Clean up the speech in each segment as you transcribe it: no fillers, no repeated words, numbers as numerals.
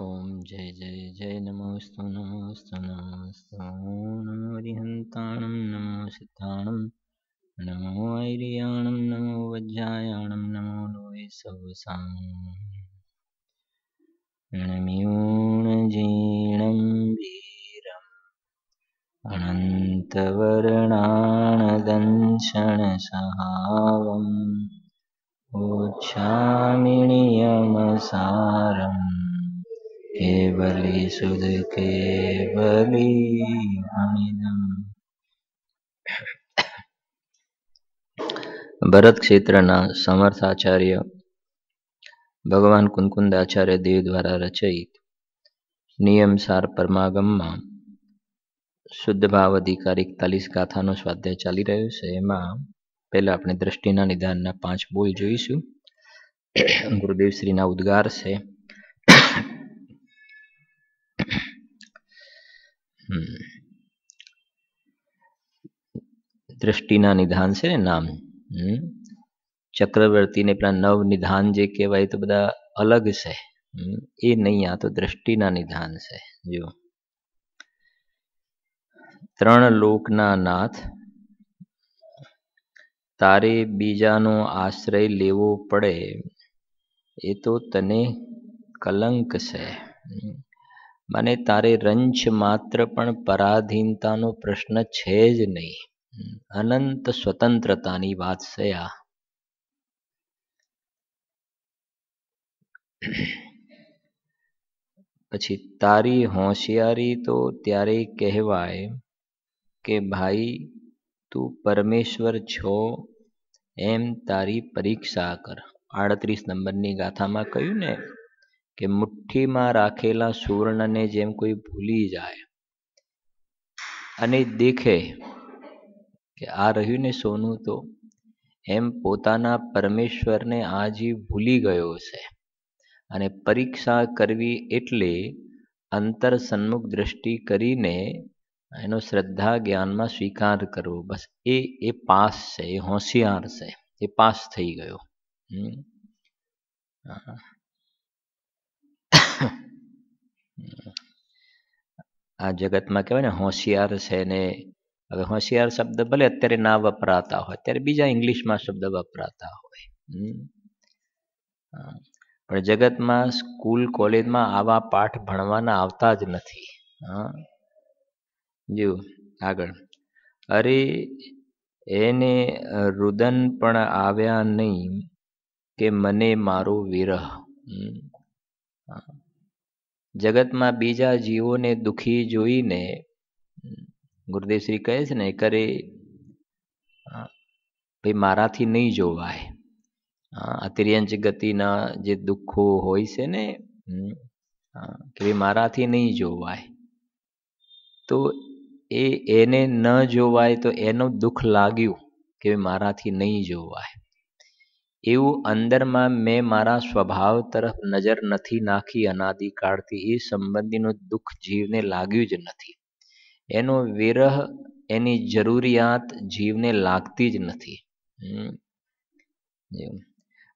ओम जय जय जय नमोस्तु नमोस्तु नमोस्तु नमो हरिहन्ताणं नमो सिद्धाणं नमो ऐरियाणं नमो वज्रायाणं नमो लोये सवसां नम्यूणजीर्णं वीरम् अनन्तवर्णानदंशनसहावम् उच्छामिणीयमसारम् केवली सुध केवली अनिदम्। भरत क्षेत्रना समर्थाचार्य भगवान कुंकुंद आचार्य देव द्वारा रचित नियमसार परमागमમાં શુદ્ધ ભાવ અધિકાર 41 ગાથાનો સ્વાધ્યાય ચાલી રહ્યો છે। એમાં પહેલા આપણે દ્રષ્ટિના નિદાનના 5 બોલ જોઈશું। ગુરુદેવ શ્રીના ઉદ્ગાર છે। દ્રષ્ટિના નિધાન છે ને નામ ચક્રવર્તીને પેલા નવ નિધાન જે કહેવાય તો બધા અલગ છે, એ નહીં, આ તો દ્રષ્ટિના નિધાન છે। જો ત્રણ લોકના નાથ, તારે બીજાનો આશ્રય લેવો પડે એ તો તને કલંક છે। માને તારે રંચ માત્ર પણ પરાધીનતાનો પ્રશ્ન છે જ નહીં, અનંત સ્વતંત્રતાની વાત છે આ। પછી તારી હોશિયારી તો ત્યારે કહેવાય કે ભાઈ તું પરમેશ્વર છો એમ તારી પરીક્ષા કર। 38 નંબરની ગાથામાં કહ્યું ને કે મુઠ્ઠીમાં રાખેલા સુવર્ણને જેમ કોઈ ભૂલી જાય અને દેખે કે આ રહ્યું ને સોનું, તો એમ પોતાના પરમેશ્વરને આ જીવ ભૂલી ગયો છે। અને પરીક્ષા કરવી એટલે અંતર સન્મુખ દ્રષ્ટિ કરીને એનો શ્રદ્ધા જ્ઞાનમાં સ્વીકાર કરવો, બસ એ પાસ છે, એ હોશિયાર છે, એ પાસ થઈ ગયો। આ જગતમાં કહેવાય ને હોશિયાર છે ને, હવે હોશિયાર શબ્દ ભલે અત્યારે ના વપરાતા હોય, અત્યારે બીજા ઇંગ્લિશમાં શબ્દ વપરાતા હોય, પણ જગતમાં સ્કૂલ કોલેજમાં આવા પાઠ ભણવાના આવતા જ નથી। જો આગળ, અરે એને રુદન પણ આવ્યા નહીં કે મને મારો વિરહ। જગતમાં બીજા જીવોને દુખી જોઈને ગુરુદેવ શ્રી કહે છે ને, કરે ભાઈ મારાથી નહીં જોવાય। અતિર્યંચ ગતિના જે દુઃખો હોય છે ને, કે મારાથી નહીં જોવાય, તો એને ન જોવાય તો એનું દુઃખ લાગ્યું કે મારાથી નહીં જોવાય, એવું અંદરમાં મેં મારા સ્વભાવ તરફ નજર નથી નાખી અનાદિકાળથી, એ સંબંધીનું દુઃખ જીવને લાગ્યું જ નથી। એનો વિરહ, એની જરૂરિયાત જીવને લાગતી જ નથી।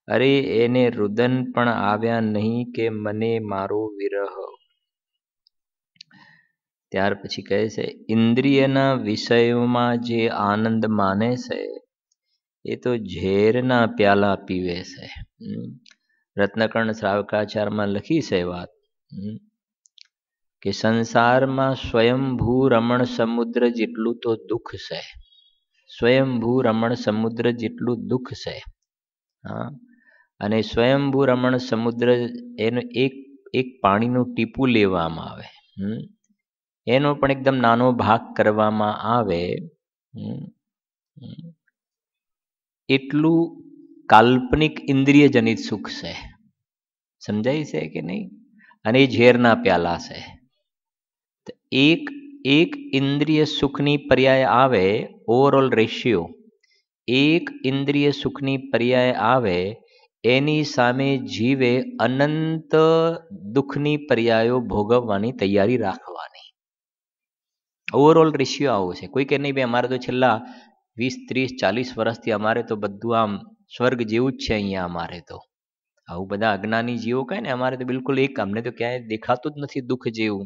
અરે એને રુદન પણ આવ્યા નહીં કે મને મારો વિરહ। ત્યાર પછી કહે છે, ઇન્દ્રિયના વિષયોમાં જે આનંદ માને છે એ તો ઝેરના પ્યાલા પીવે છે। રત્નકર્ણ શ્રાવકાચારમાં લખી છે વાત કે સંસારમાં સ્વયંભૂ રમણ સમુદ્ર જેટલું તો દુઃખ છે, સ્વયંભૂ રમણ સમુદ્ર જેટલું દુઃખ છે। અને સ્વયંભૂ રમણ સમુદ્ર એનું એક પાણીનું ટીપું લેવામાં આવે, એનો પણ એકદમ નાનો ભાગ કરવામાં આવે, એટલું કાલ્પનિક ઇન્દ્રિય જનિત સુખ છે। સમજાય છે કે નહીં? અને એ ઝેરના પ્યાલા છે। એક ઇન્દ્રિય સુખની પર્યાય આવે, ઓવરઓલ રેશિયો, એક ઇન્દ્રિય સુખની પર્યાય આવે, એની સામે જીવે અનંત દુઃખની પર્યાયો ભોગવવાની તૈયારી રાખવાની। ઓવરઓલ રેશિયો આવો છે। કોઈ કે નહીં ભાઈ અમારે તો છેલ્લા 20, 30, 40 વર્ષથી અમારે તો બધું આમ સ્વર્ગ જેવું જ છે અહીંયા અમારે તો, આવું બધા અજ્ઞાની જીવો કહે ને અમારે તો બિલકુલ એક, અમને તો ક્યાંય દેખાતું જ નથી દુઃખ જેવું.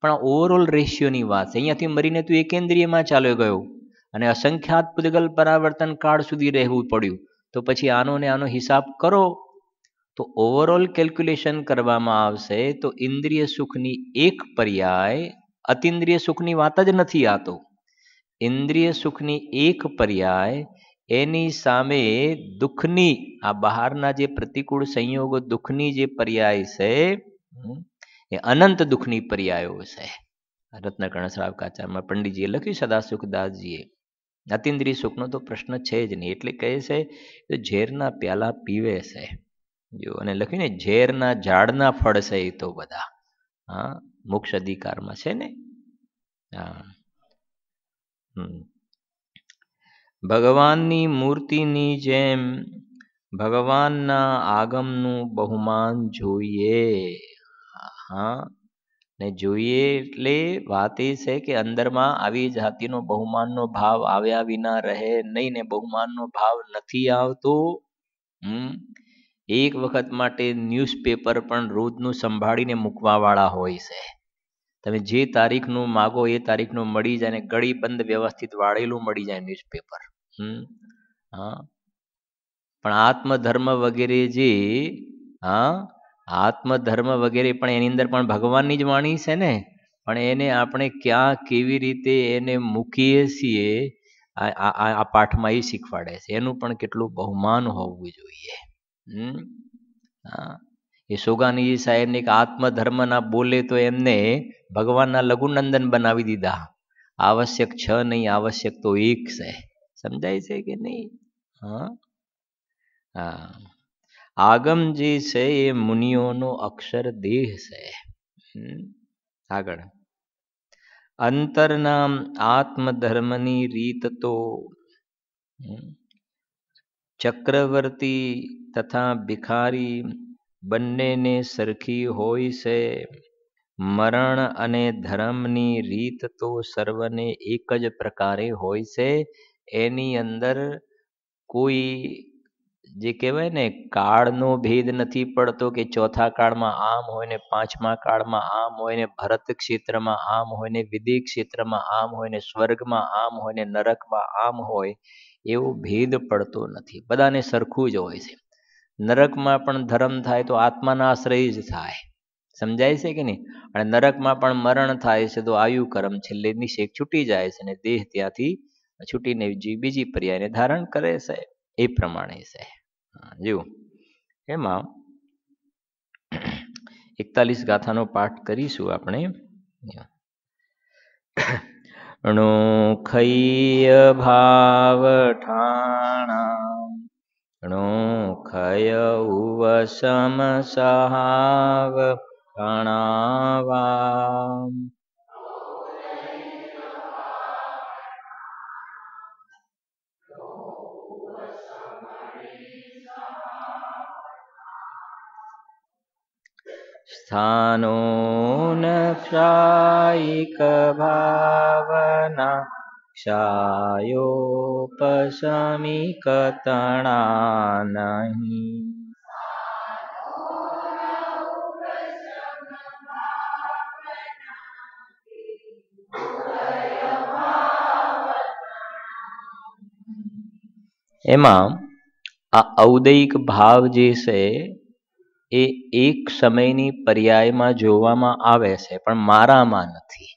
પણ ઓવરઓલ રેશિયોની વાત છે. અહીંયાથી મરીને તું એકેન્દ્રિયમાં ચાલ્યો ગયો અને અસંખ્યાત પૂતગલ પરાવર્તન કાળ સુધી રહેવું પડ્યું, તો પછી આનો ને આનો હિસાબ કરો તો ઓવરઓલ કેલ્ક્યુલેશન કરવામાં આવશે તો ઇન્દ્રિય સુખની એક પર્યાય, અતિન્દ્રિય સુખની વાત જ નથી આતો, ઇન્દ્રિય સુખની એક પર્યાય એની સામે દુઃખની, આ બહારના જે પ્રતિકૂળ સંયોગો દુઃખની જે પર્યાય છે એ અનંત દુઃખની પર્યાયો છે. રત્નકર્ણ શ્રાવકાચાર્યમાં પંડિતજીએ લખ્યું, સદાસુખદાસજીએ. અતિન્દ્રિય સુખનો તો પ્રશ્ન છે જ નહીં. એટલે કહે છે કે ઝેરના પ્યાલા પીવે છે જો, અને લખ્યું ને ઝેરના ઝાડના ફળ છે એ તો બધા. હા, મોક્ષ અધિકારમાં છે ને. હા. ભગવાનની મૂર્તિની જેમ ભગવાનના આગમનું બહુમાન જોઈએ. હા, ને જોઈએ એટલે વાત એ છે કે અંદરમાં આવી જાતિનો બહુમાનનો ભાવ આવ્યા વિના રહે નહીં, ને બહુમાનનો ભાવ નથી આવતો. એક વખત માટે ન્યૂઝપેપર પણ રોજનું સંભાળીને મૂકવા વાળા હોય છે. તમે જે તારીખનું માગો એ તારીખનું મળી જાય, ને ગળી બંધ વ્યવસ્થિત વાળેલું મળી જાય ન્યૂઝપેપર. હા, પણ આત્મધર્મ વગેરે જે, હા, આત્મધર્મ વગેરે પણ એની અંદર પણ ભગવાનની જ વાણી છે ને, પણ એને આપણે ક્યાં કેવી રીતે એને મૂકીએ છીએ આ પાઠમાં એ શીખવાડે છે. એનું પણ કેટલું બહુમાન હોવું જોઈએ. હા, એ સોગાનીજી સાહેબને એક આત્મધર્મના બોલે તો એમને ભગવાનના લઘુનંદન બનાવી દીધા. આવશ્યક 6 નહીં, આવશ્યક તો 1 છે. સમજાય છે કે નહીં? હા. હા, આગમ જે છે એ મુનિઓનો અક્ષર દેહ છે. આગળ અંતરના આત્મધર્મની રીત તો ચક્રવર્તી તથા ભિખારી બંનેને સરખી હોય છે. મરણ અને ધર્મની રીત તો સર્વને એક જ પ્રકારે હોય છે. એની અંદર કોઈ જે કહેવાય ને કાળનો ભેદ નથી પડતો, કે ચોથા કાળમાં આમ હોય ને પાંચમા કાળમાં આમ હોય, ને ભરત ક્ષેત્રમાં આમ હોય, ને વિદેહ ક્ષેત્રમાં આમ હોય, ને સ્વર્ગમાં આમ હોય, ને નરકમાં આમ હોય, એવો ભેદ પડતો નથી. બધાને સરખું જ હોય છે. નરકમાં પણ ધર્મ થાય તો આત્માના આશ્રય જ થાય. સમજાય છે કે નહીં? અને નરકમાં પણ મરણ થાય છે તો આયુ કર્મ છેલ્લે નિષેક છૂટી જાય છે, અને દેહ ત્યાંથી છૂટીને બીજી પર્યાયને ધારણ કરે છે. એ પ્રમાણે છે. જો એમાં 41 ગાથાનો પાઠ કરીશું આપણે. અણોખય ભાવ ઠાણા, અણોખય ઉવસમ સહાવ પ્રણાવા. સ્થાનો નક્ષાયિક ભાવના ક્ષાયોપશમિક તણા નહીં. એમાં આ ઔદયિક ભાવ જે છે એ એક સમયની પર્યાયમાં જોવામાં આવે છે, પણ મારામાં નથી.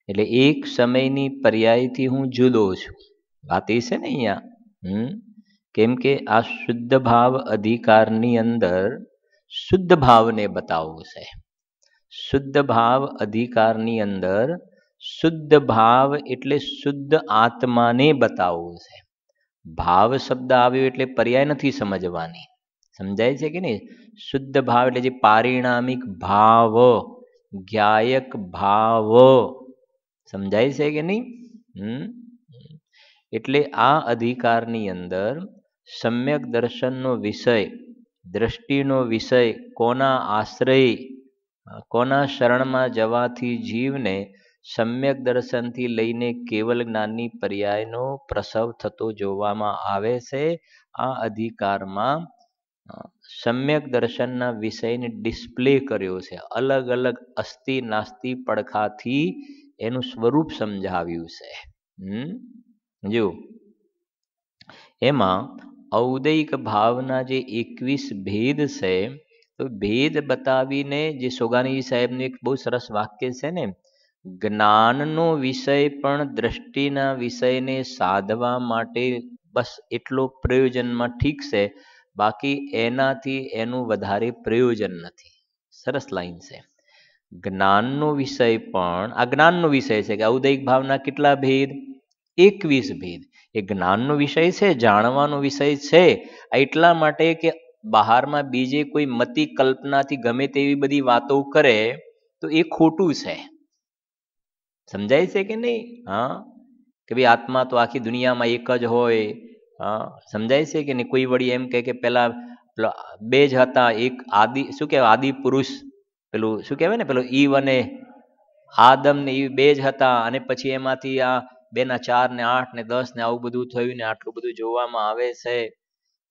એટલે એક સમયની પર્યાયથી હું જુદો છું. વાત એ છે ને અહીંયા. કેમ કે આ શુદ્ધ ભાવ અધિકારની અંદર શુદ્ધ ભાવને બતાવવું છે. શુદ્ધ ભાવ અધિકારની અંદર શુદ્ધ ભાવ એટલે શુદ્ધ આત્માને બતાવવું છે. ભાવ શબ્દ આવ્યો એટલે પર્યાય નથી સમજવાની. સમજાય છે કે નહીં? શુદ્ધ ભાવ એટલે જે પારિણામિક ભાવ, જ્ઞાયક ભાવ. સમજાય છે કે નહીં? એટલે આ અધિકારની અંદર સમ્યક દર્શનનો વિષય, દ્રષ્ટિનો વિષય, કોના આશ્રય, કોના શરણમાં જવાથી જીવને સમ્યક દર્શનથી લઈને કેવલ જ્ઞાનની પર્યાયનો પ્રસવ થતો જોવામાં આવે છે. આ અધિકારમાં સમ્યક દર્શનના વિષયને ડિસ્પ્લે કર્યો છે, અલગ અલગ અસ્થિ નાસ્તિ પડખાથી એનું સ્વરૂપ સમજાવ્યું છે. જો એમાં ઔદૈક ભાવના જે 21 ભેદ છે, તો ભેદ બતાવીને જે સોગાની સાહેબનું એક બહુ સરસ વાક્ય છે ને, જ્ઞાનનો વિષય પણ દ્રષ્ટિના વિષયને સાધવા માટે બસ એટલો પ્રયોજનમાં ઠીક છે, બાકી એનાથી એનું વધારે પ્રયોજન નથી. સરસ લાઈન છે. જ્ઞાનનો વિષય પણ આ જ્ઞાનનો વિષય છે કે ઔદૈક ભાવના કેટલા ભેદ? 21 ભેદ. એ જ્ઞાનનો વિષય છે, જાણવાનો વિષય છે. એટલા માટે કે બહારમાં બીજે કોઈ મતિ કલ્પનાથી ગમે તેવી બધી વાતો કરે તો એ ખોટું છે. સમજાય છે કે નહીં? હા, કે ભાઈ આત્મા તો આખી દુનિયામાં એક જ હોય. હા, સમજાય છે કે નહીં? કોઈ વળી એમ કે પેલા બે જ હતા, એક આદિ શું કહેવાય આદિ પુરુષ, પેલું શું કહેવાય ને, પેલું ઈવ અને આદમ ને ઈવ બે જ હતા, અને પછી એમાંથી આ 2 ના 4 ને 8 ને 10 ને આવું બધું થયું ને આટલું બધું જોવામાં આવે છે.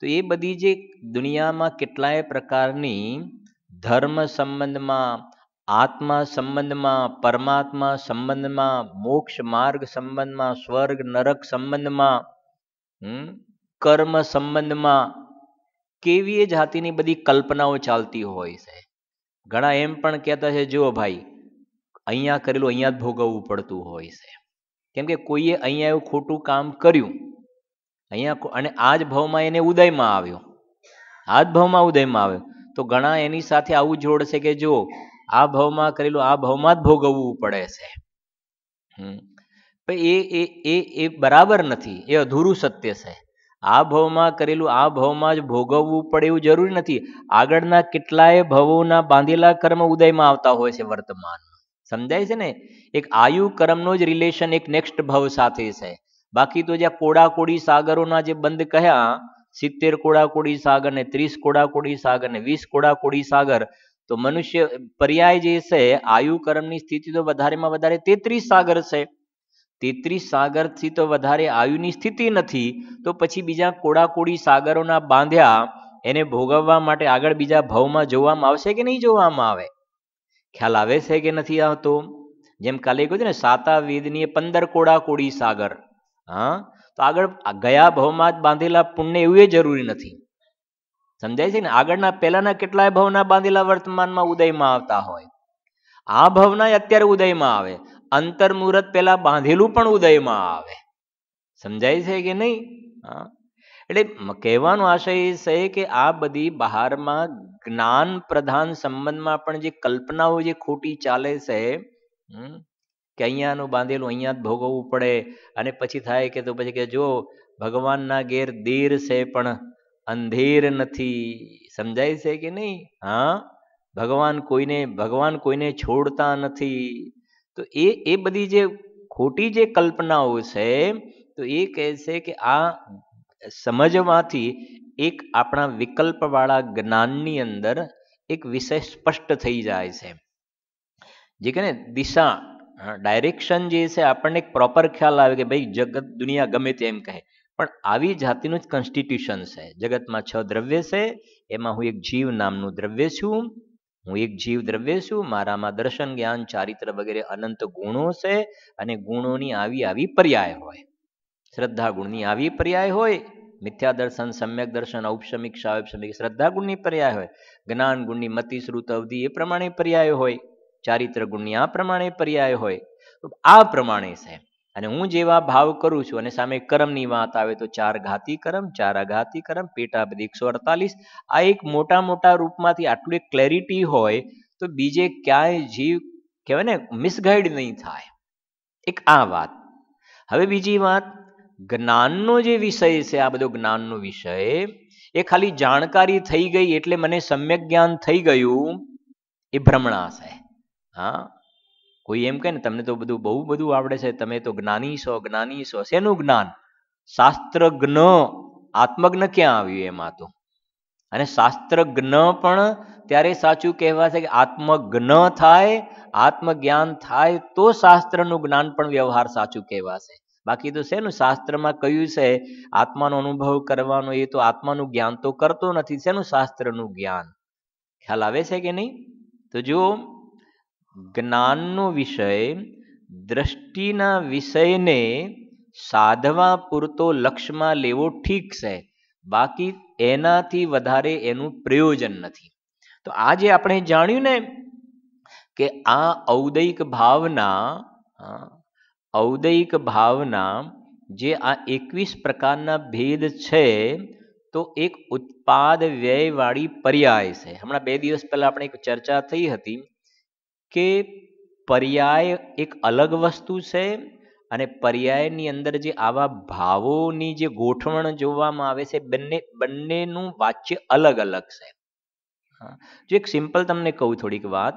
તો એ બધી જે દુનિયામાં કેટલાય પ્રકારની ધર્મ સંબંધમાં, આત્મા સંબંધમાં, પરમાત્મા સંબંધમાં, મોક્ષ માર્ગ સંબંધમાં, સ્વર્ગ નરક સંબંધમાં, કર્મ સંબંધમાં કેવી જાતિની બધી કલ્પનાઓ ચાલતી હોય છે. ઘણા એમ પણ કહેતા છે, જો ભાઈ અહીંયા કરેલું અહીંયા જ ભોગવવું પડતું હોય છે, કેમ કે કોઈએ અહીંયા એવું ખોટું કામ કર્યું અહીંયા, અને આ જ ભાવમાં એને ઉદયમાં આવ્યો, આ જ ભાવમાં ઉદયમાં આવ્યો, તો ઘણા એની સાથે આવું જોડશે કે જો આ ભાવમાં કરેલું આ ભાવમાં જ ભોગવવું પડે છે. એ બરાબર નથી, એ અધૂરું સત્ય છે. આ ભાવમાં કરેલું આ ભાવમાં જ ભોગવવું પડે એવું જરૂરી નથી. આગળના કેટલાય ભવોના બાંધેલા કર્મ ઉદયમાં આવતા હોય છે વર્તમાનમાં. સમજાય છે ને? એક આયુ કર્મનો જ રિલેશન એક નેક્સ્ટ ભવ સાથે છે. બાકી તો જ્યાં કોડાકોડી સાગરોના જે બંધ કહ્યા, 70 કોડાકોડી સાગર ને 30 કોડાકોડી સાગર ને 20 કોડાકોડી સાગર, તો મનુષ્ય પર્યાય જે છે આયુ કર્મની સ્થિતિ તો વધારેમાં વધારે 33 સાગર છે. 33 સાગરથી તો વધારે આયુની સ્થિતિ નથી, તો પછી બીજા કોડાકોડી સાગરોના બાંધ્યા એને ભોગવવા માટે આગળ બીજા ભવમાં જોવામાં આવશે કે નહીં જોવામાં આવે? ખ્યાલ આવે છે કે નથી આવતો? જેમ કાલે કહ્યું ને, સાતા વેદની 15 કોડાકોડી સાગર. હા, તો આગળ ગયા ભવમાં જ બાંધેલા પુણ્ય એવું એ જરૂરી નથી. સમજાય છે ને? આગળના પહેલાના કેટલાય ભવના બાંધેલા વર્તમાનમાં ઉદયમાં આવતા હોય, આ ભવના અત્યારે ઉદયમાં આવે, અંતર મુહૂર્ત પહેલા બાંધેલું પણ ઉદયમાં આવે. સમજાય છે કે નહીં? હા, એટલે કહેવાનો આશય એ છે કે આ બધી બહારમાં જ્ઞાન પ્રધાન સંબંધમાં પણ જે કલ્પનાઓ જે ખોટી ચાલે છે, કે અહીંયાનું બાંધેલું અહીંયા જ ભોગવવું પડે, અને પછી થાય કે તો પછી કે જો ભગવાનના ઘેર દેર છે પણ અંધેર નથી. સમજાય છે કે નહીં? હા, ભગવાન કોઈને છોડતા નથી. તો એ બધી જે ખોટી જે કલ્પનાઓ છે, તો એ કહે છે કે આ સમજવાથી એક આપણા વિકલ્પવાળા જ્ઞાનની અંદર એક વિષય સ્પષ્ટ થઈ જાય છે. જે કે ને દિશા, ડાયરેક્શન જે છે આપણને એક પ્રોપર ખ્યાલ આવે કે ભાઈ જગત દુનિયા ગમે તેમ કહે, પણ આવી જાતિનું જ કોન્સ્ટિટ્યુશન છે. જગતમાં 6 દ્રવ્ય છે, એમાં હું એક જીવ નામનું દ્રવ્ય છું. હું એક જીવ દ્રવ્ય છું. મારામાં દર્શન, જ્ઞાન, ચારિત્ર વગેરે અનંત ગુણો છે, અને ગુણોની આવી પર્યાય હોય. શ્રદ્ધા ગુણની આવી પર્યાય હોય, મિથ્યા દર્શન, સમ્યક દર્શન, ઔપશમિક, સાવૈપશમિક શ્રદ્ધા ગુણની પર્યાય હોય, જ્ઞાન ગુણની મતિ, શ્રુત, અવધિ એ પ્રમાણે પર્યાય હોય, ચારિત્ર ગુણની આ પ્રમાણે પર્યાય હોય. તો આ પ્રમાણે છે. અને હું જેવા ભાવ કરું છું, અને સામે કર્મની વાત આવે તો 4 ઘાતી કર્મ, 4 અઘાતી કર્મ, પેટા બધી 148. આ એક મોટા રૂપમાંથી આટલું એક ક્લેરિટી હોય તો બીજે ક્યાંય જીવ કહેવાય ને મિસગાઈડ નહીં થાય. એક આ વાત. હવે બીજી વાત, જ્ઞાનનો જે વિષય છે, આ બધો જ્ઞાનનો વિષય એ ખાલી જાણકારી થઈ ગઈ એટલે મને સમ્યક જ્ઞાન થઈ ગયું, એ ભ્રમણા છે. હા, કોઈ એમ કહે ને તમને તો બહુ બધું આવડે છે, તમે તો જ્ઞાની છો. શેનું જ્ઞાન? શાસ્ત્ર જ્ઞ, આત્મજ્ઞ ક્યાં આવ્યું એમાં તો? અને શાસ્ત્ર જ્ઞ પણ ત્યારે સાચું કહેવાશે કે આત્મજ્ઞ થાય, આત્મજ્ઞાન થાય તો શાસ્ત્રનું જ્ઞાન પણ વ્યવહાર સાચું કહેવાશે. બાકી તો શેનું શાસ્ત્રમાં કહ્યું છે આત્માનો અનુભવ કરવાનો, એ તો આત્માનું જ્ઞાન તો કરતો નથી, શેનું શાસ્ત્રનું જ્ઞાન? ખ્યાલ આવે છે કે નહીં? તો જો જ્ઞાનનો વિષય દ્રષ્ટિના વિષયને સાધવા પૂરતો લક્ષ્યમાં લેવો ઠીક છે, બાકી એનાથી વધારે એનું પ્રયોજન નથી. તો આજે આપણે જાણ્યું ને કે આ ઔદૈક ભાવના જે આ 21 પ્રકારના ભેદ છે, તો એક ઉત્પાદ વ્યય વાળી પર્યાય છે. હમણાં 2 દિવસ પહેલા આપણે એક ચર્ચા થઈ હતી કે પર્યાય એક અલગ વસ્તુ છે અને પર્યાયની અંદર જે આવા ભાવોની જે ગોઠવણ જોવામાં આવે છે, બંનેનું વાચ્ય અલગ અલગ છે. જો એક સિમ્પલ તમને કહું થોડીક વાત,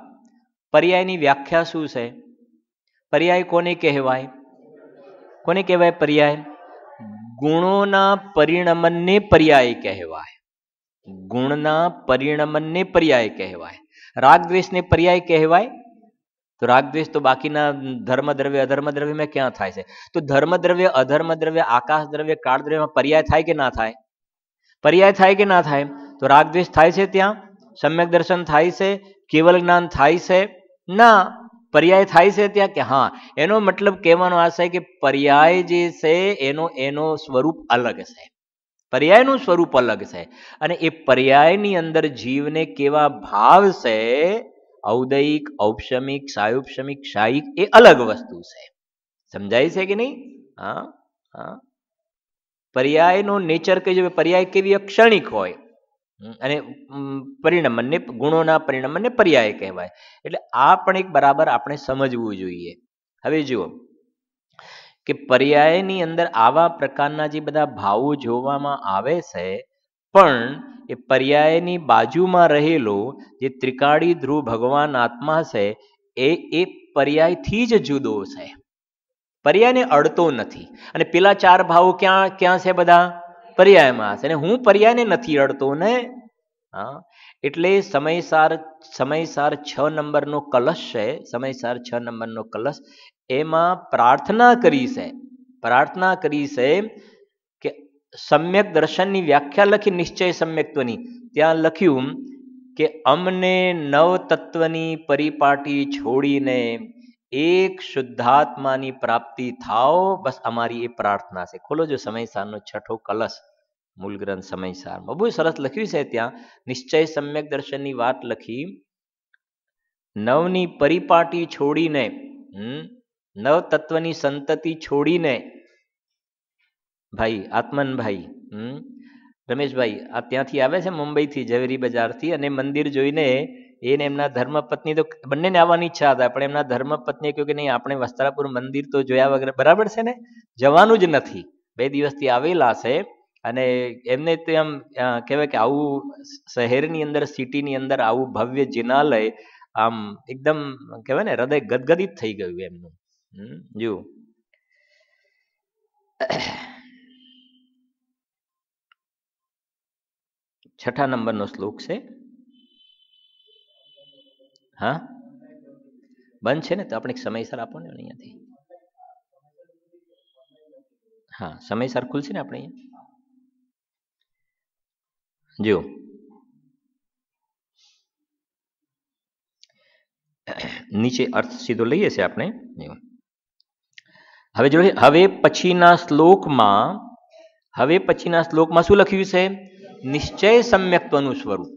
પર્યાયની વ્યાખ્યા શું છે? પર્યાય કોને કહેવાય? કોને કહેવાય પર્યાય? ગુણોના પરિણમનને પર્યાય કહેવાય. ગુણના પરિણમનને પર્યાય કહેવાય. રાગ દ્વેષને પર્યાય કહેવાય? તો રાગ દ્વેષ તો બાકીના ધર્મ દ્રવ્ય અધર્મ દ્રવ્યમાં ક્યાં થાય છે? તો ધર્મ દ્રવ્ય અધર્મ દ્રવ્ય આકાશ દ્રવ્ય કાળ દ્રવ્યમાં પર્યાય થાય કે ના થાય? પર્યાય થાય કે ના થાય? તો રાગ દ્વેષ થાય છે ત્યાં? સમ્યક દર્શન થાય છે? કેવલ જ્ઞાન થાય છે? ના, પર્યાય થાય છે ત્યાં કે હા. એનો મતલબ કહેવાનો આ છે કે પર્યાય જે છે એનો સ્વરૂપ અલગ છે. પર્યાયનું સ્વરૂપ અલગ છે અને એ પર્યાયની અંદર જીવને કેવા ભાવ છે, ઔદૈક, ઔપશમિક, સાયુપશમિક, શાયિક, એ અલગ વસ્તુ છે. સમજાય છે કે નહીં? હા હા. પર્યાયનો નેચર કહીએ, પર્યાય કેવી ક્ષણિક હોય અને પરિણમનને, ગુણોના પરિણમનને પર્યાય કહેવાય. એટલે આ પણ એક બરાબર આપણે સમજવું જોઈએ. હવે જુઓ કે પર્યાયની અંદર આવા પ્રકારના જે બધા ભાવો જોવામાં આવે છે, પણ એ પર્યાયની બાજુમાં રહેલો જે ત્રિકાળી ધ્રુવ ભગવાન આત્મા છે, એ પર્યાયથી જ જુદો છે, પર્યાયને અડતો નથી. અને પેલા 4 ભાવો ક્યાં ક્યાં છે? બધા પર્યાયમાં છે, અને હું પર્યાયને નથી અડતો ને. હા, એટલે સમયસાર 6 નંબરનો કલશ છે, સમયસાર 6 નંબરનો કલશ, એમાં પ્રાર્થના કરી છે કે સમ્યક દર્શનની વ્યાખ્યા લખી, નિશ્ચય સમ્યક્ત્વની, ત્યાં લખ્યું કે અમને નવ તત્વની પરિપાટી છોડીને એક શુદ્ધાત્માની પ્રાપ્તિ થાવ, બસ અમારી એ પ્રાર્થના છે. ખોલો જો સમયસારનો 6થો કલશ, મૂળ ગ્રંથ સમયસારમાં બહુ સરસ લખ્યું છે. ત્યાં નિશ્ચય સમ્યક દર્શનની વાત લખી, નવની પરિપાટી છોડીને, નવ તત્વની સંતતિ છોડીને, ભાઈ આત્મનભાઈ, રમેશભાઈ આ ત્યાંથી આવે છે, મુંબઈથી, ઝવેરી બજારથી, અને મંદિર જોઈને એને એમના ધર્મપત્ની તો બંનેને આવવાની ઈચ્છા હતા, પણ એમના ધર્મપત્નીએ કહ્યું કે નહીં, આપણે વસ્ત્રાપુર મંદિર તો જોયા વગર બરાબર છે ને, જવાનું જ નથી. 2 દિવસથી આવેલા છે અને એમને તો એમ કહેવાય કે આવું શહેરની અંદર, સિટીની અંદર આવું ભવ્ય જિનાલય, આમ એકદમ કહેવાય ને હૃદય ગદગદિત થઈ ગયું એમનું. જુઓ 6થા નંબરનો શ્લોક છે. હા, બંધ છે ને, તો આપણે સમયસર આપો ને અહીંયાથી. હા, સમયસર ખુલશે ને આપણે અહીંયા. જો નીચે અર્થ સીધો લઈએ છીએ આપણે. હવે જો હવે પછીના શ્લોકમાં શું લખ્યું છે? નિશ્ચય સમ્યક્ત્વનું સ્વરૂપ.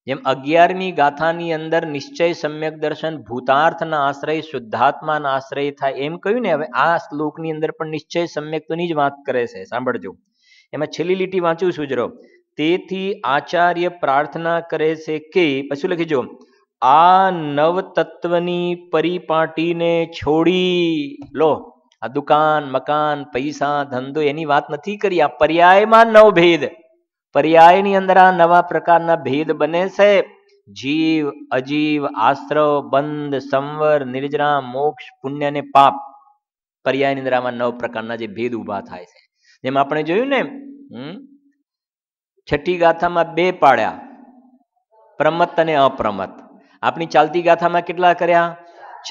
જેમ 11મી ગાથાની અંદર નિશ્ચય સમ્યક દર્શન ભૂતાર્થના આશ્રય શુદ્ધાત્માના આશ્રય થાય એમ કહ્યું ને, હવે આ શ્લોકની અંદર પણ નિશ્ચય સમ્યક્ત્વની જ વાત કરે છે. સાંભળજો, એમાં છેલ્લી લીટી વાંચું છું જરો. તેથી આચાર્ય પ્રાર્થના કરે છે કે, પછી લખીજો, આ નવ તત્વની પરિપાટીને છોડી લો. આ દુકાન, મકાન, પૈસા, ધંધો એની વાત નથી કરી, આ પર્યાયમાં નવ ભેદ, પર્યાયની અંદર આ નવા પ્રકારના ભેદ બને છે. જીવ, અજીવ, આશ્રવ, બંધ, સંવર, નિર્જરા, મોક્ષ, પુણ્ય અને પાપ. પર્યાયની અંદર આમાં 9 પ્રકારના જે ભેદ ઉભા થાય છે. જેમ આપણે જોયું ને, 6ઠી ગાથામાં 2 પાડ્યા, પ્રમત્ત અને અપ્રમત્ત. આપણી ચાલતી ગાથામાં કેટલા કર્યા?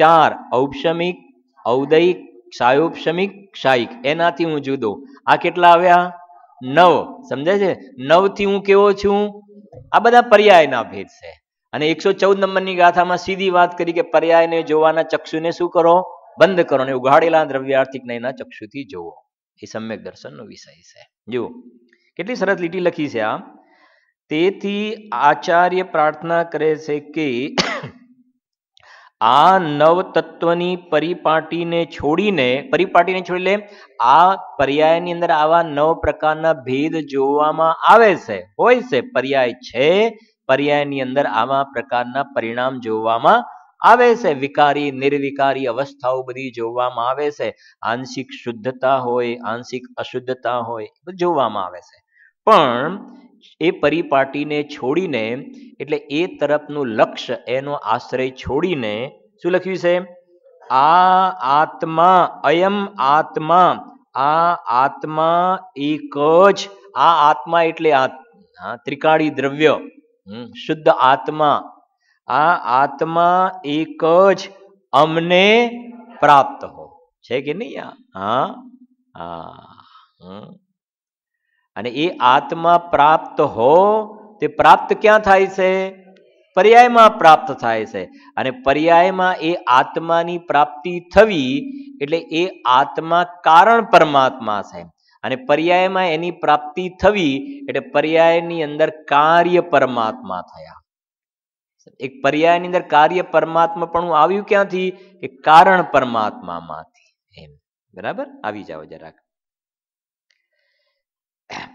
4, ઔપશમિક, ઔદૈક, ક્ષાયોપશમિક ક્ષાયિક એનાથી હું જુદો. આ કેટલા આવ્યા? 9. સમજાય છે? 9 થી હું કેવો છું? આ બધા પર્યાયના ભેદ છે. અને 114 નંબરની ગાથામાં સીધી વાત કરી કે પર્યાયને જોવાના ચક્ષુને શું કરો? બંધ કરો અને ઉઘાડેલા દ્રવ્યાર્થિક નયના ચક્ષુથી જોવો. એ સમ્યક દર્શનનો વિષય છે. જુઓ કેટલી સરસ લીટી લખી છે આ. તેથી આચાર્ય પ્રાર્થના કરે છે કે આ નવ તત્વની પરિપાટીને છોડીને લે આ પર્યાયની અંદર આવા 9 પ્રકારના ભેદ જોવામાં આવે છે, હોય છે, પર્યાય છે, પર્યાયની અંદર આવા પ્રકારના પરિણામ જોવામાં આવે છે, વિકારી નિર્વિકારી અવસ્થાઓ બધી જોવામાં આવે છે, આંશિક શુદ્ધતા હોય, આંશિક અશુદ્ધતા હોય, બધું જોવામાં આવે છે. પણ એ પરિપાટીને છોડીને એટલે એ તરફનું લક્ષ્ય એનો આશ્રય છોડીને શું લખ્યું છે? આ આત્મા અયમ આત્મા, આ આત્મા એક જ, આ આત્મા એટલે ત્રિકાળી દ્રવ્ય શુદ્ધ આત્મા, આ આત્મા એક જ અમને પ્રાપ્ત હો. છે કે નહીં? હા હા. અને એ આત્મા પ્રાપ્ત હો તે પ્રાપ્ત ક્યાં થાય છે? પર્યાયમાં પ્રાપ્ત થાય છે. અને પર્યાયમાં એ આત્માની પ્રાપ્તિ થવી એટલે એ આત્મા કારણ પરમાત્મા છે. અને પર્યાયમાં એની પ્રાપ્તિ થવી એટલે પર્યાયની અંદર કાર્ય પરમાત્મા થયા. એક પર્યાયની અંદર કાર્ય પરમાત્મા પણ આવ્યું ક્યાંથી? કે કારણ પરમાત્મામાંથી. એમ બરાબર? આવી જાવ જરાક.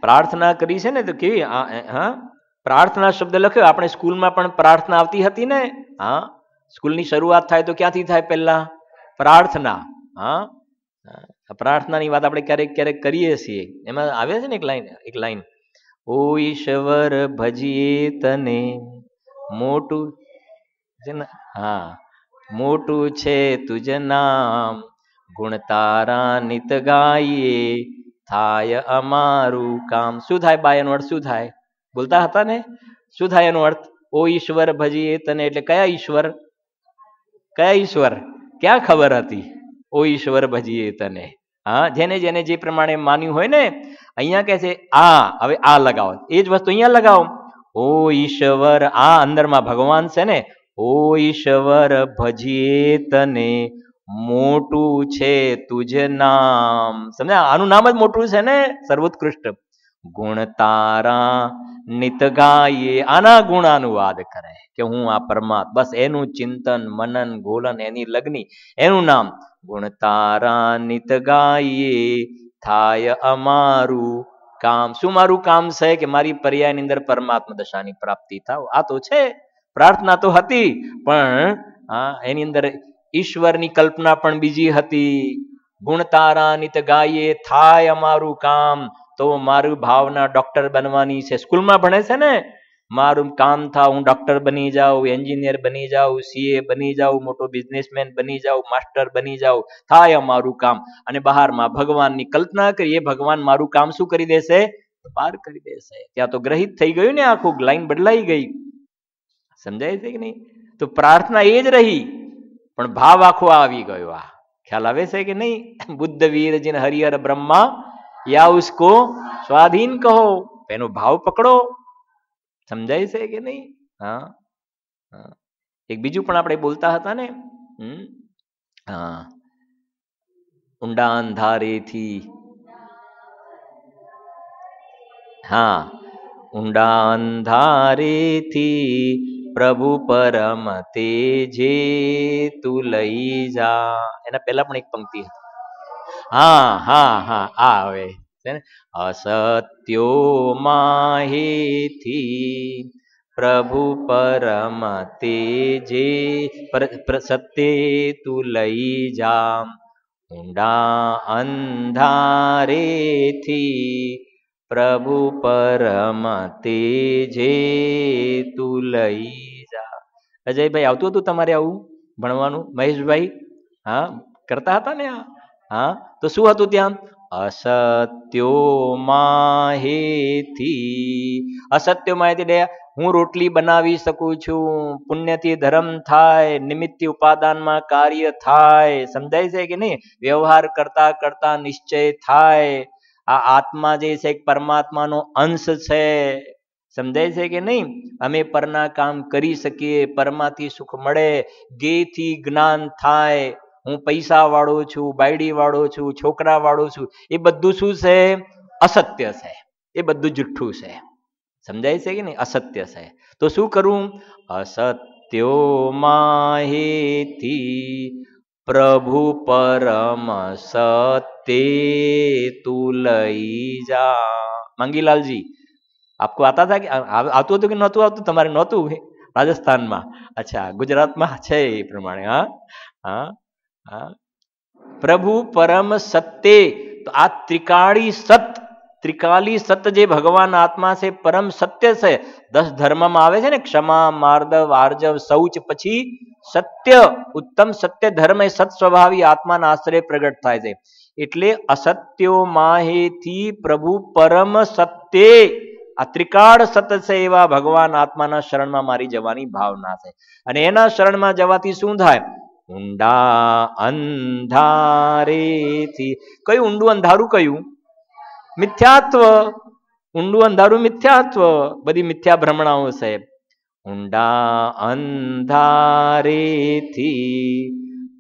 પ્રાર્થના કરી છે ને તો કેવી? હા, પ્રાર્થના શબ્દ લખ્યો. આપણે સ્કૂલમાં પણ પ્રાર્થના આવતી હતી ને. હા, સ્કૂલની શરૂઆત થાય તો ક્યાંથી થાય? પહેલા પ્રાર્થના. હા, પ્રાર્થનાની વાત આપણે ક્યારેક ક્યારેક કરીએ છીએ. એમાં આવે છે ને એક લાઈન ઓ ઈશ્વર ભજીએ તને મોટું છે ને, હા, મોટું છે તુજ નામ, ગુણ તારા નિત ગાઈએ, થાય અમારું કામ. શું થાય બા? એનો અર્થ શું થાય? બોલતા હતા ને. શું થાય એનો અર્થ? ઓ ઈશ્વર ભજીએ તને એટલે કયા ઈશ્વર? કયા ઈશ્વર? ક્યાં ખબર હતી? ઓ ઈશ્વર ભજીએ તને. હા, જેને જેને જે પ્રમાણે માન્યું હોય ને. અહીંયા કહે છે આ, હવે આ લગાવો, એ જ વસ્તુ અહીંયા લગાવો. ઓ ઈશ્વર, આ અંદરમાં ભગવાન છે ને. ઓ ઈશ્વર ભજીએ તને મોટું છે તુજ નામ. સમજ્યા? આનું નામ જ મોટું છે ને, સર્વોત્કૃષ્ટ. ગુણ તારા નિત ગાઈએ, આના ગુણ અનુવાદ કરે કે હું આ પરમાત્મા, બસ એનું ચિંતન મનન ગોલન એની લગ્ની, એનું નામ. ગુણ તારા નિત ગાઈએ, થાય અમારું કામ. શું મારું કામ છે? કે મારી પર્યાયની અંદર પરમાત્મા દશાની પ્રાપ્તિ થાવ. આ તો છે, પ્રાર્થના તો હતી, પણ એની અંદર ઈશ્વરની કલ્પના પણ બીજી હતી. ગુણ તારા નિત ગાઈએ, થાય અમારું કામ. તો મારું ભાવના ડોક્ટર બનવાની છે. સ્કૂલમાં ભણે છે ને, મારું કામ થાય હું ડોક્ટર બની જાઉં, એન્જિનિયર બની જાઉં, સીએ બની જાઉં, મોટો બિઝનેસમેન બની જાઉં, માસ્ટર બની જાઉં, થાય અમારું કામ. અને બહારમાં ભગવાનની કલ્પના કરીએ, ભગવાન મારું કામ શું કરી દેશે? પાર કરી દેશે. ત્યાં તો ગ્રહિત થઈ ગયું ને, આખું લાઈન બદલાઈ ગઈ. સમજાય છે કે નહીં? તો પ્રાર્થના એ જ રહી, પણ ભાવ આખો આવી ગયો. આ ખ્યાલ આવે છે કે નહીં? બુદ્ધ વીર જીન હરિહર બ્રહ્મા યા ઉસકો સ્વાધીન કહો. એનો ભાવ પકડો. સમજાય છે કે નહીં? હા, એક બીજું પણ આપણે બોલતા હતા ને. હા, ઊંડા અંધારેથી, હા, ઊંડા અંધારેથી પ્રભુ પરમ તેજે તું લઈ જા. એના પહેલા પણ એક પંક્તિ હતી. હા હા હા, આ હવે અસત્યો માહેથી પ્રભુ પરમ તેજે સત્ય તું લઈ જા. ઊંડા અંધારેથી પ્રભુ પરમ તેજે તું લઈ જા. અજયભાઈ, આવતું હતું તમારે આવું ભણવાનું? મહેશભાઈ, હા, કરતા હતા ને. હા, તો શું હતું ત્યાં? અસત્યો માહેથી, અસત્યો માહેથી હું રોટલી બનાવી શકું છું, પુણ્યથી ધર્મ થાય, નિમિત્તથી ઉપાદાનમાં કાર્ય થાય. સમજાય છે કે નહીં? વ્યવહાર કરતા કરતા નિશ્ચય થાય. આ આત્મા જે છે પરમાત્માનો અંશ છે. સમજાય છે કે નહીં? અમે પરના કામ કરી શકીએ, પરમાંથી સુખ મળે, જ્ઞેયથી જ્ઞાન થાય. હું પૈસા વાળો છું, બાયડી વાળો છું, છોકરા વાળો છું, એ બધું શું છે? અસત્ય છે. એ બધું જુઠ્ઠું છે. સમજાય છે કે નહીં? અસત્ય છે. તો શું કરવું? અસત્યો માહેથી પ્રભુ પરમ સત્ય તું લઈ જા. મંગીલાલજી, આપકો આતા था कि આવતું હતું કે નહોતું આવતું? તમારે નહોતું રાજસ્થાનમાં? અચ્છા, ગુજરાતમાં છે એ પ્રમાણે. હા હા હા. પ્રભુ પરમ સત્ય. તો આ ત્રિકાળી સત, ત્રિકાલી સત જે ભગવાન આત્મા છે, પરમ સત્ય છે. 10 ધર્મમાં આવે છે ને, ક્ષમા, માર્દવ, આર્જવ, શૌચ, પછી સત્ય. ઉત્તમ સત્ય ધર્મ એ સત સ્વભાવી આત્માના આશ્રય પ્રગટ થાય છે. એટલે અસત્યો માહેથી પ્રભુ પરમ સત્ય, આ ત્રિકાળ સત છે એવા ભગવાન આત્માના શરણમાં મારી જવાની ભાવના છે. અને એના શરણમાં જવાથી શું થાય? ઊંડા અંધારેથી. કયું ઊંડું અંધારું? કયું? મિથ્યાત્વ. ઊંડું અંધારું મિથ્યાત્વ, બધી મિથ્યા ભ્રમણાઓ છે. ઊંડા અંધારેથી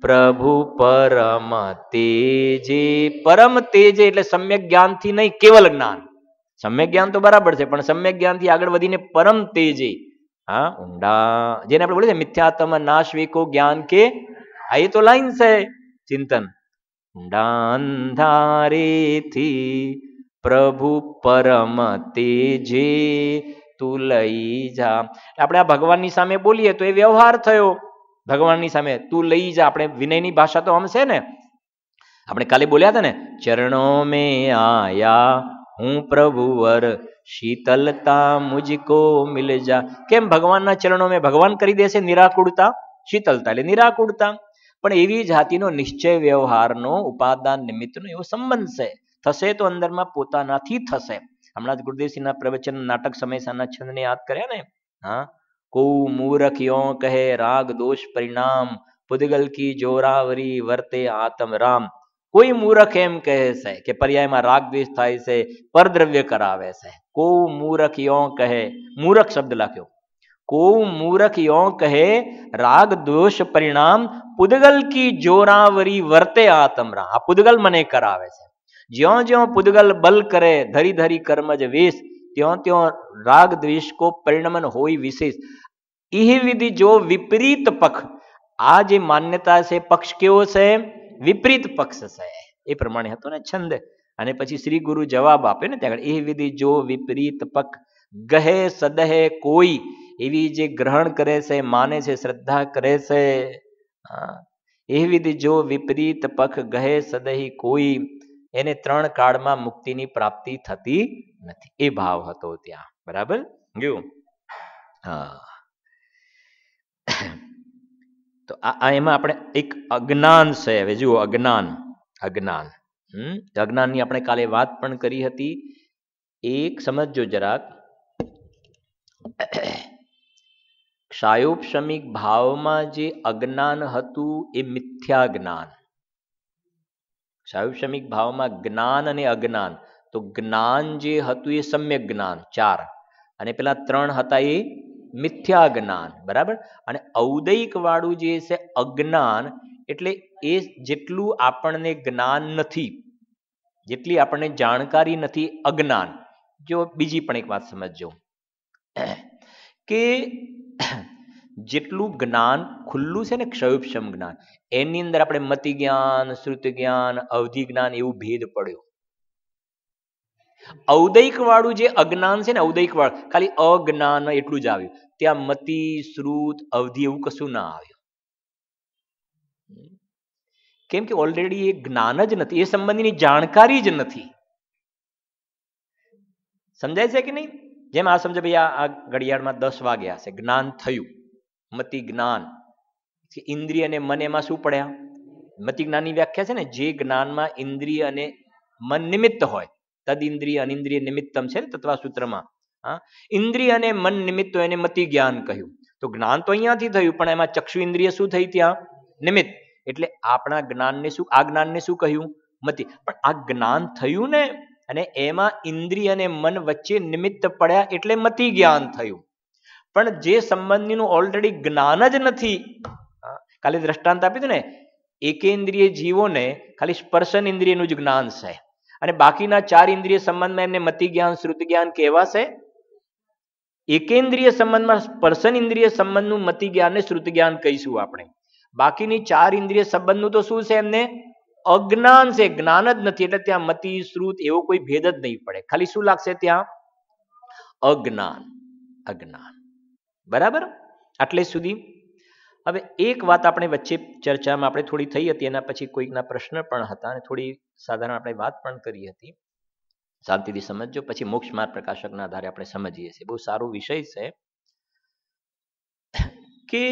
પ્રભુ પરમ તેજે. પરમ તેજે એટલે સમ્યક જ્ઞાનથી નહીં, કેવલ જ્ઞાન. સમ્યક જ્ઞાન તો બરાબર છે, પણ સમ્યક જ્ઞાનથી આગળ વધીને પરમ તેજે. હા, ઊંડા, જેને આપણે બોલીએ મિથ્યાત્મ નાશ વેકો જ્ઞાન કે, આ એ તો લાઈન છે ચિંતન. ઊંડા અંધારેથી પ્રભુ પરમ તેજે તું લઈ જા. આપણે આ ભગવાનની સામે બોલીએ તો એ વ્યવહાર થયો. ભગવાનની સામે તું લઈ જા. આપણે વિનયની ભાષા તો આમ છે ને. આપણે કાલે બોલ્યા હતા ને, ચરણો મેં આયા હું પ્રભુવર, શીતલતા મુજકો મિલ જા. કેમ ભગવાનના ચરણો મેં? ભગવાન કરી દેશે નિરાકુળતા, શીતલતા એટલે નિરાકુળતા. પણ એવી જાતિનો નિશ્ચય વ્યવહારનો ઉપાદાન નિમિત્તનો એવો સંબંધ છે. થશે તો અંદરમાં પોતાનાથી થશે. હમણાં જ ગુરુદેવસિંહના પ્રવચન નાટક સમયસાના છંદને યાદ કર્યા ને. હા, કો મૂરખ યો કહે રાગ દોષ પરિણામ, પુદગલ કી જોરાવરી વર્તે આત્મ રામ. કોઈ મૂરખ એમ કહે છે કે પર્યાયમાં રાગ દ્વેષ થાય છે, પરદ્રવ્ય કરાવે છે. કો મૂરખ યો કહે, મૂરખ શબ્દ લખ્યો. કો મૂરખ યો કહે રાગ દોષ પરિણામ, પુદગલ કી જોરાવરી વર્તે આત્મ રામ. આ પુદગલ મને કરાવે છે. જ્યો જ્યો પુદગલ બલ કરે, ધરી ધરી કર્મજ વેશ, ત્યો ત્યો રાગ દ્વેષ કો પરિણમન હોય વિશેષ. ઇહ વિધિ જો વિપરીત પક્ષ. આ જે માન્યતા છે, પક્ષ કેવો છે? વિપરીત પક્ષ છે. એ પ્રમાણે હતો ને છંદ. અને પછી શ્રી ગુરુ જવાબ આપે ને ત્યાં, એ વિધિ જો વિપરીત પક્ષ ગહે સદહે કોઈ. એવી જે ગ્રહણ કરે છે, માને છે, શ્રદ્ધા કરે છે, એ વિધિ જો વિપરીત પક્ષ ગહે સદહી કોઈ, એને 3 કાળમાં મુક્તિની પ્રાપ્તિ થતી નથી. એ ભાવ હતો ત્યાં. બરાબર ગયું? હા. તો આ એમાં આપણે એક અજ્ઞાન છે. હવે જુઓ, અજ્ઞાન, અજ્ઞાન. અજ્ઞાનની આપણે કાલે વાત પણ કરી હતી. એક સમજો જરાક. ક્ષાયોપશમિક ભાવમાં જે અજ્ઞાન હતું એ મિથ્યા જ્ઞાન. ક્ષાયોપશમિક ભાવમાં જ્ઞાન અને અજ્ઞાન. તો જ્ઞાન જે હતું એ સમ્યક જ્ઞાન 4, અને પેલા 3 હતા એ મિથ્યા જ્ઞાન. બરાબર. અને ઔદૈક વાળું જે છે અજ્ઞાન, એટલે એ જેટલું આપણને જ્ઞાન નથી, જેટલી આપણને જાણકારી નથી, અજ્ઞાન. જો બીજી પણ એક વાત સમજજો કે જેટલું જ્ઞાન ખુલ્લું છે ને, ક્ષયોપશમ જ્ઞાન, એની અંદર આપણે મતિ જ્ઞાન, શ્રુતિ જ્ઞાન, અવધિ જ્ઞાન એવું ભેદ પડ્યો. ઔદૈક વાળું જે અજ્ઞાન છે ને, ઔદૈક વાળું ખાલી અજ્ઞાન એટલું જ આવ્યું. ત્યાં મતિ, શ્રુત, અવધિ એવું કશું ના આવ્યું. કેમ કે ઓલરેડી એ જ્ઞાન જ નથી, એ સંબંધીની જાણકારી જ નથી. સમજાય છે કે નહીં? જેમ આ સમજો ભાઈ, આ ઘડિયાળમાં 10 વાગ્યા છે, જ્ઞાન થયું, મતિ જ્ઞાન. ઇન્દ્રિય અને મન એમાં શું પડ્યા? મતિ જ્ઞાનની વ્યાખ્યા છે ને, જે જ્ઞાનમાં ઇન્દ્રિય અને મન નિમિત્ત હોય, તદ ઇન્દ્રિય અનિન્દ્રિય નિમિત્તમ છે ને તત્વા સૂત્રમાં. હા, ઇન્દ્રિય અને મન નિમિત્ત તો એને મતિ જ્ઞાન કહ્યું. તો જ્ઞાન તો અહીંયાથી થયું, પણ એમાં ચક્ષુ ઇન્દ્રિય શું થઈ ત્યાં? નિમિત્ત. એટલે આપણા જ્ઞાનને શું, આ જ્ઞાનને શું કહ્યું? મતિ. પણ આ જ્ઞાન થયું ને, અને એમાં ઇન્દ્રિય અને મન વચ્ચે નિમિત્ત પડ્યા એટલે મતિ જ્ઞાન થયું. પણ જે સંબંધીનું ઓલરેડી જ્ઞાન જ નથી, ખાલી દ્રષ્ટાંત આપ્યું હતું ને, એકેન્દ્રિય જીવોને ખાલી સ્પર્શન ઇન્દ્રિયનું જ જ્ઞાન છે, અને બાકીના 4 ઇન્દ્રિય સંબંધમાં એમને મતિ જ્ઞાન, શ્રુતિ જ્ઞાન કહેવાશે. એકેન્દ્રિય સંબંધમાં સ્પર્શન ઇન્દ્રિય સંબંધનું મતિ જ્ઞાન ને શ્રુતિ જ્ઞાન કહીશું આપણે. બાકીની 4 ઇન્દ્રિય સંબંધનું તો શું છે? એમને અજ્ઞાન છે, જ્ઞાન જ નથી. એટલે ત્યાં મતિ શ્રુત એવો કોઈ ભેદ જ નહીં પડે. ખાલી શું લાગશે ત્યાં? અજ્ઞાન. અજ્ઞાન. બરાબર? આટલે સુધી. હવે એક વાત આપણે વચ્ચે ચર્ચામાં આપણે થોડી થઈ હતી, એના પછી કોઈકના પ્રશ્ન પણ હતા અને થોડી સાધારણ આપણે વાત પણ કરી હતી. શાંતિથી સમજજો, પછી મોક્ષ માર્ગ પ્રકાશકના આધારે આપણે સમજીએ છીએ. બહુ સારો વિષય છે કે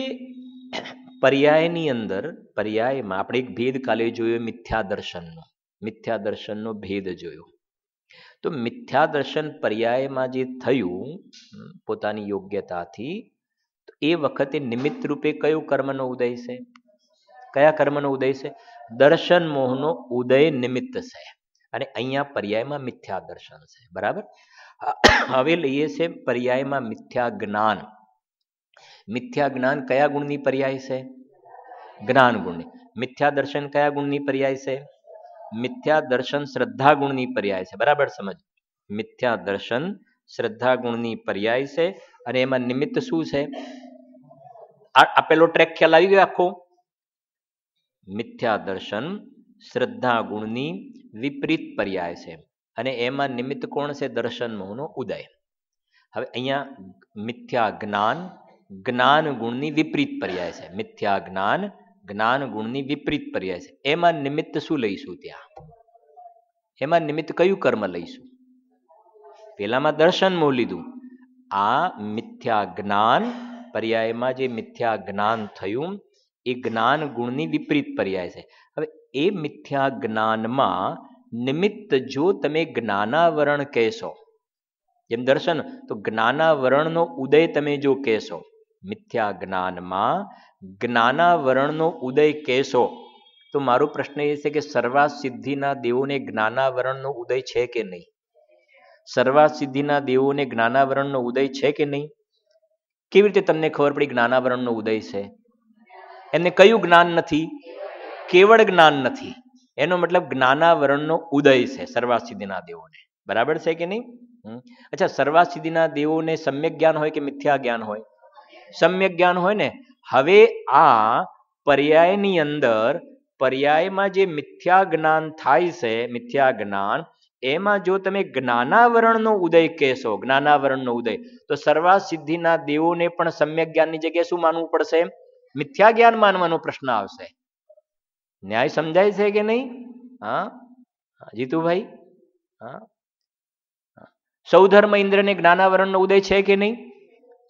પર્યાયની અંદર, પર્યાયમાં આપણે એક ભેદ કાલે જોયો, મિથ્યા દર્શનનો. મિથ્યા દર્શનનો ભેદ જોયો. તો મિથ્યા દર્શન પર્યાયમાં જે થયું પોતાની યોગ્યતાથી, એ વખતે નિમિત્ત રૂપે કયું કર્મનો ઉદય છે? કયા કર્મનો ઉદય છે? દર્શન મોહનો ઉદય નિમિત્ત છે. અને અહીંયા પર્યાયમાં મિથ્યા દર્શન છે. બરાબર? હવે લઈએ છે પર્યાયમાં મિથ્યા જ્ઞાન. મિથ્યા જ્ઞાન કયા ગુણની પર્યાય છે? જ્ઞાન ગુણની. મિથ્યા દર્શન કયા ગુણની પર્યાય છે? મિથ્યા દર્શન શ્રદ્ધા ગુણની પર્યાય છે. બરાબર સમજ. મિથ્યા દર્શન શ્રદ્ધા ગુણની પર્યાય છે. અને એમાં નિમિત્ત શું છે? આપેલો ટ્રેક ખ્યાલ આવી ગયો આખો? મિથ્યા દર્શન શ્રદ્ધા ગુણની વિપરીત પર્યાય છે, અને એમાં નિમિત્ત કોણ છે? દર્શન મોહનો ઉદય. હવે અહીંયા મિથ્યા જ્ઞાન જ્ઞાન ગુણની વિપરીત પર્યાય છે. મિથ્યા જ્ઞાન જ્ઞાન ગુણની વિપરીત પર્યાય છે. એમાં નિમિત્ત શું લઈશું? ત્યાં એમાં નિમિત્ત કયું કર્મ લઈશું? પેલામાં દર્શન મોહ લીધું. આ મિથ્યા જ્ઞાન પર્યાયમાં જે મિથ્યા જ્ઞાન થયું, એ જ્ઞાન ગુણની વિપરીત પર્યાય છે. હવે એ મિથ્યા જ્ઞાનમાં નિમિત્ત જો તમે જ્ઞાનાવરણ કહેશો, જેમ દર્શન, તો જ્ઞાનાવરણનો ઉદય તમે જો કહેશો, મિથ્યા જ્ઞાનમાં જ્ઞાનાવરણનો ઉદય કહેશો, તો મારો પ્રશ્ન એ છે કે સર્વાત સિદ્ધિના દેવોને જ્ઞાનાવરણનો ઉદય છે કે નહીં? સર્વાત સિદ્ધિના દેવોને જ્ઞાનાવરણનો ઉદય છે કે નહીં? કેવી રીતે તમને ખબર પડી જ્ઞાનાવરણનો ઉદય છે? એમને કયું જ્ઞાન નથી? કેવળ જ્ઞાન નથી. એનો મતલબ જ્ઞાનાવરણનો ઉદય છે સર્વાત સિદ્ધિના દેવોને. બરાબર છે કે નહીં? અચ્છા, સર્વાત સિદ્ધિના દેવોને સમ્યક જ્ઞાન હોય કે મિથ્યા જ્ઞાન હોય? સમ્યક જ્ઞાન હોય ને. હવે આ પર્યાયની અંદર, પર્યાયમાં જે મિથ્યા જ્ઞાન થાય છે, મિથ્યા જ્ઞાન, એમાં જો તમે જ્ઞાનાવરણનો ઉદય કહેશો, જ્ઞાનાવરણનો ઉદય, તો સર્વાત સિદ્ધિના દેવોને પણ સમ્યક જ્ઞાનની જગ્યાએ શું માનવું પડશે? મિથ્યા જ્ઞાન માનવાનો પ્રશ્ન આવશે. ન્યાય સમજાય છે કે નહીં? હા જીતુભાઈ? હા, સૌધર્મ ઇન્દ્રને જ્ઞાનાવરણનો ઉદય છે કે નહીં?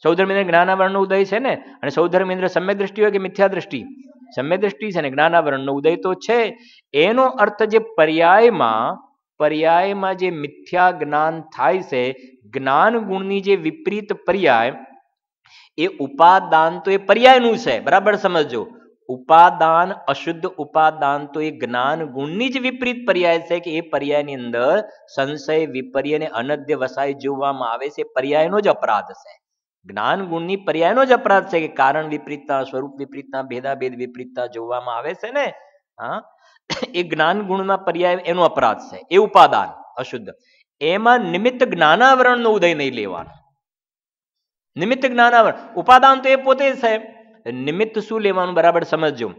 સૌધર્મ ઇન્દ્ર જ્ઞાનાવરણનો ઉદય છે ને. અને સૌધર્મ ઇન્દ્ર સમ્યક દ્રષ્ટિ હોય કે મિથ્યા દ્રષ્ટિ? સમ્યક દ્રષ્ટિ છે ને. જ્ઞાનાવરણનો ઉદય તો છે. એનો અર્થ જે પર્યાયમાં જે મિથ્યા જ્ઞાન થાય છે, જ્ઞાન ગુણની જે વિપરીત પર્યાય, એ ઉપાદાન તો એ પર્યાયનું છે. બરાબર સમજો. ઉપાદાન, અશુદ્ધ ઉપાદાન તો એ જ્ઞાન ગુણની જ વિપરીત પર્યાય છે, કે એ પર્યાયની અંદર સંશય, વિપર્ય અને અનદ્ય વસાય જોવામાં આવે છે. પર્યાયનો જ અપરાધ છે. જ્ઞાન ગુણની પર્યાયનો જ અપરાધ છે કે કારણ વિપરીતતા, સ્વરૂપ વિપરીતતા, ભેદાભેદ વિપરીતતા જોવામાં આવે છે ને. હા, એ જ્ઞાન ગુણમાં પર્યાય એનો અપરાધ છે. એ ઉપાદાન અશુદ્ધ. એમાં નિમિત્ત જ્ઞાનાવરણનો ઉદય નહીં લેવાનો. નિમિત્ત જ્ઞાનાવરણ, ઉપાદાન તો એ પોતે છે. નિમિત્ત શું લેવાનું? બરાબર સમજો.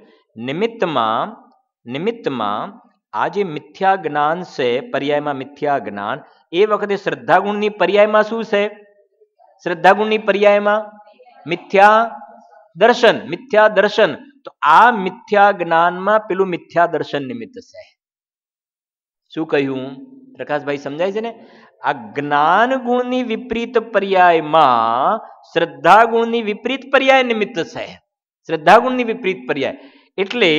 નિમિત્તમાં આ જે મિથ્યા જ્ઞાન છે, પર્યાયમાં મિથ્યા જ્ઞાન, એ વખતે શ્રદ્ધા ગુણની પર્યાયમાં શું છે? શ્રદ્ધા ગુણની પર્યાયમાં મિથ્યા દર્શન. મિથ્યા દર્શન. તો આ મિથ્યા જ્ઞાનમાં પેલું મિથ્યા દર્શન નિમિત્ત છે. શું કહ્યું પ્રકાશભાઈ? સમજાય છે ને? આ જ્ઞાન ગુણની વિપરીત પર્યાયમાં શ્રદ્ધા ગુણની વિપરીત પર્યાય નિમિત્ત છે. શ્રદ્ધા ગુણની વિપરીત પર્યાય એટલે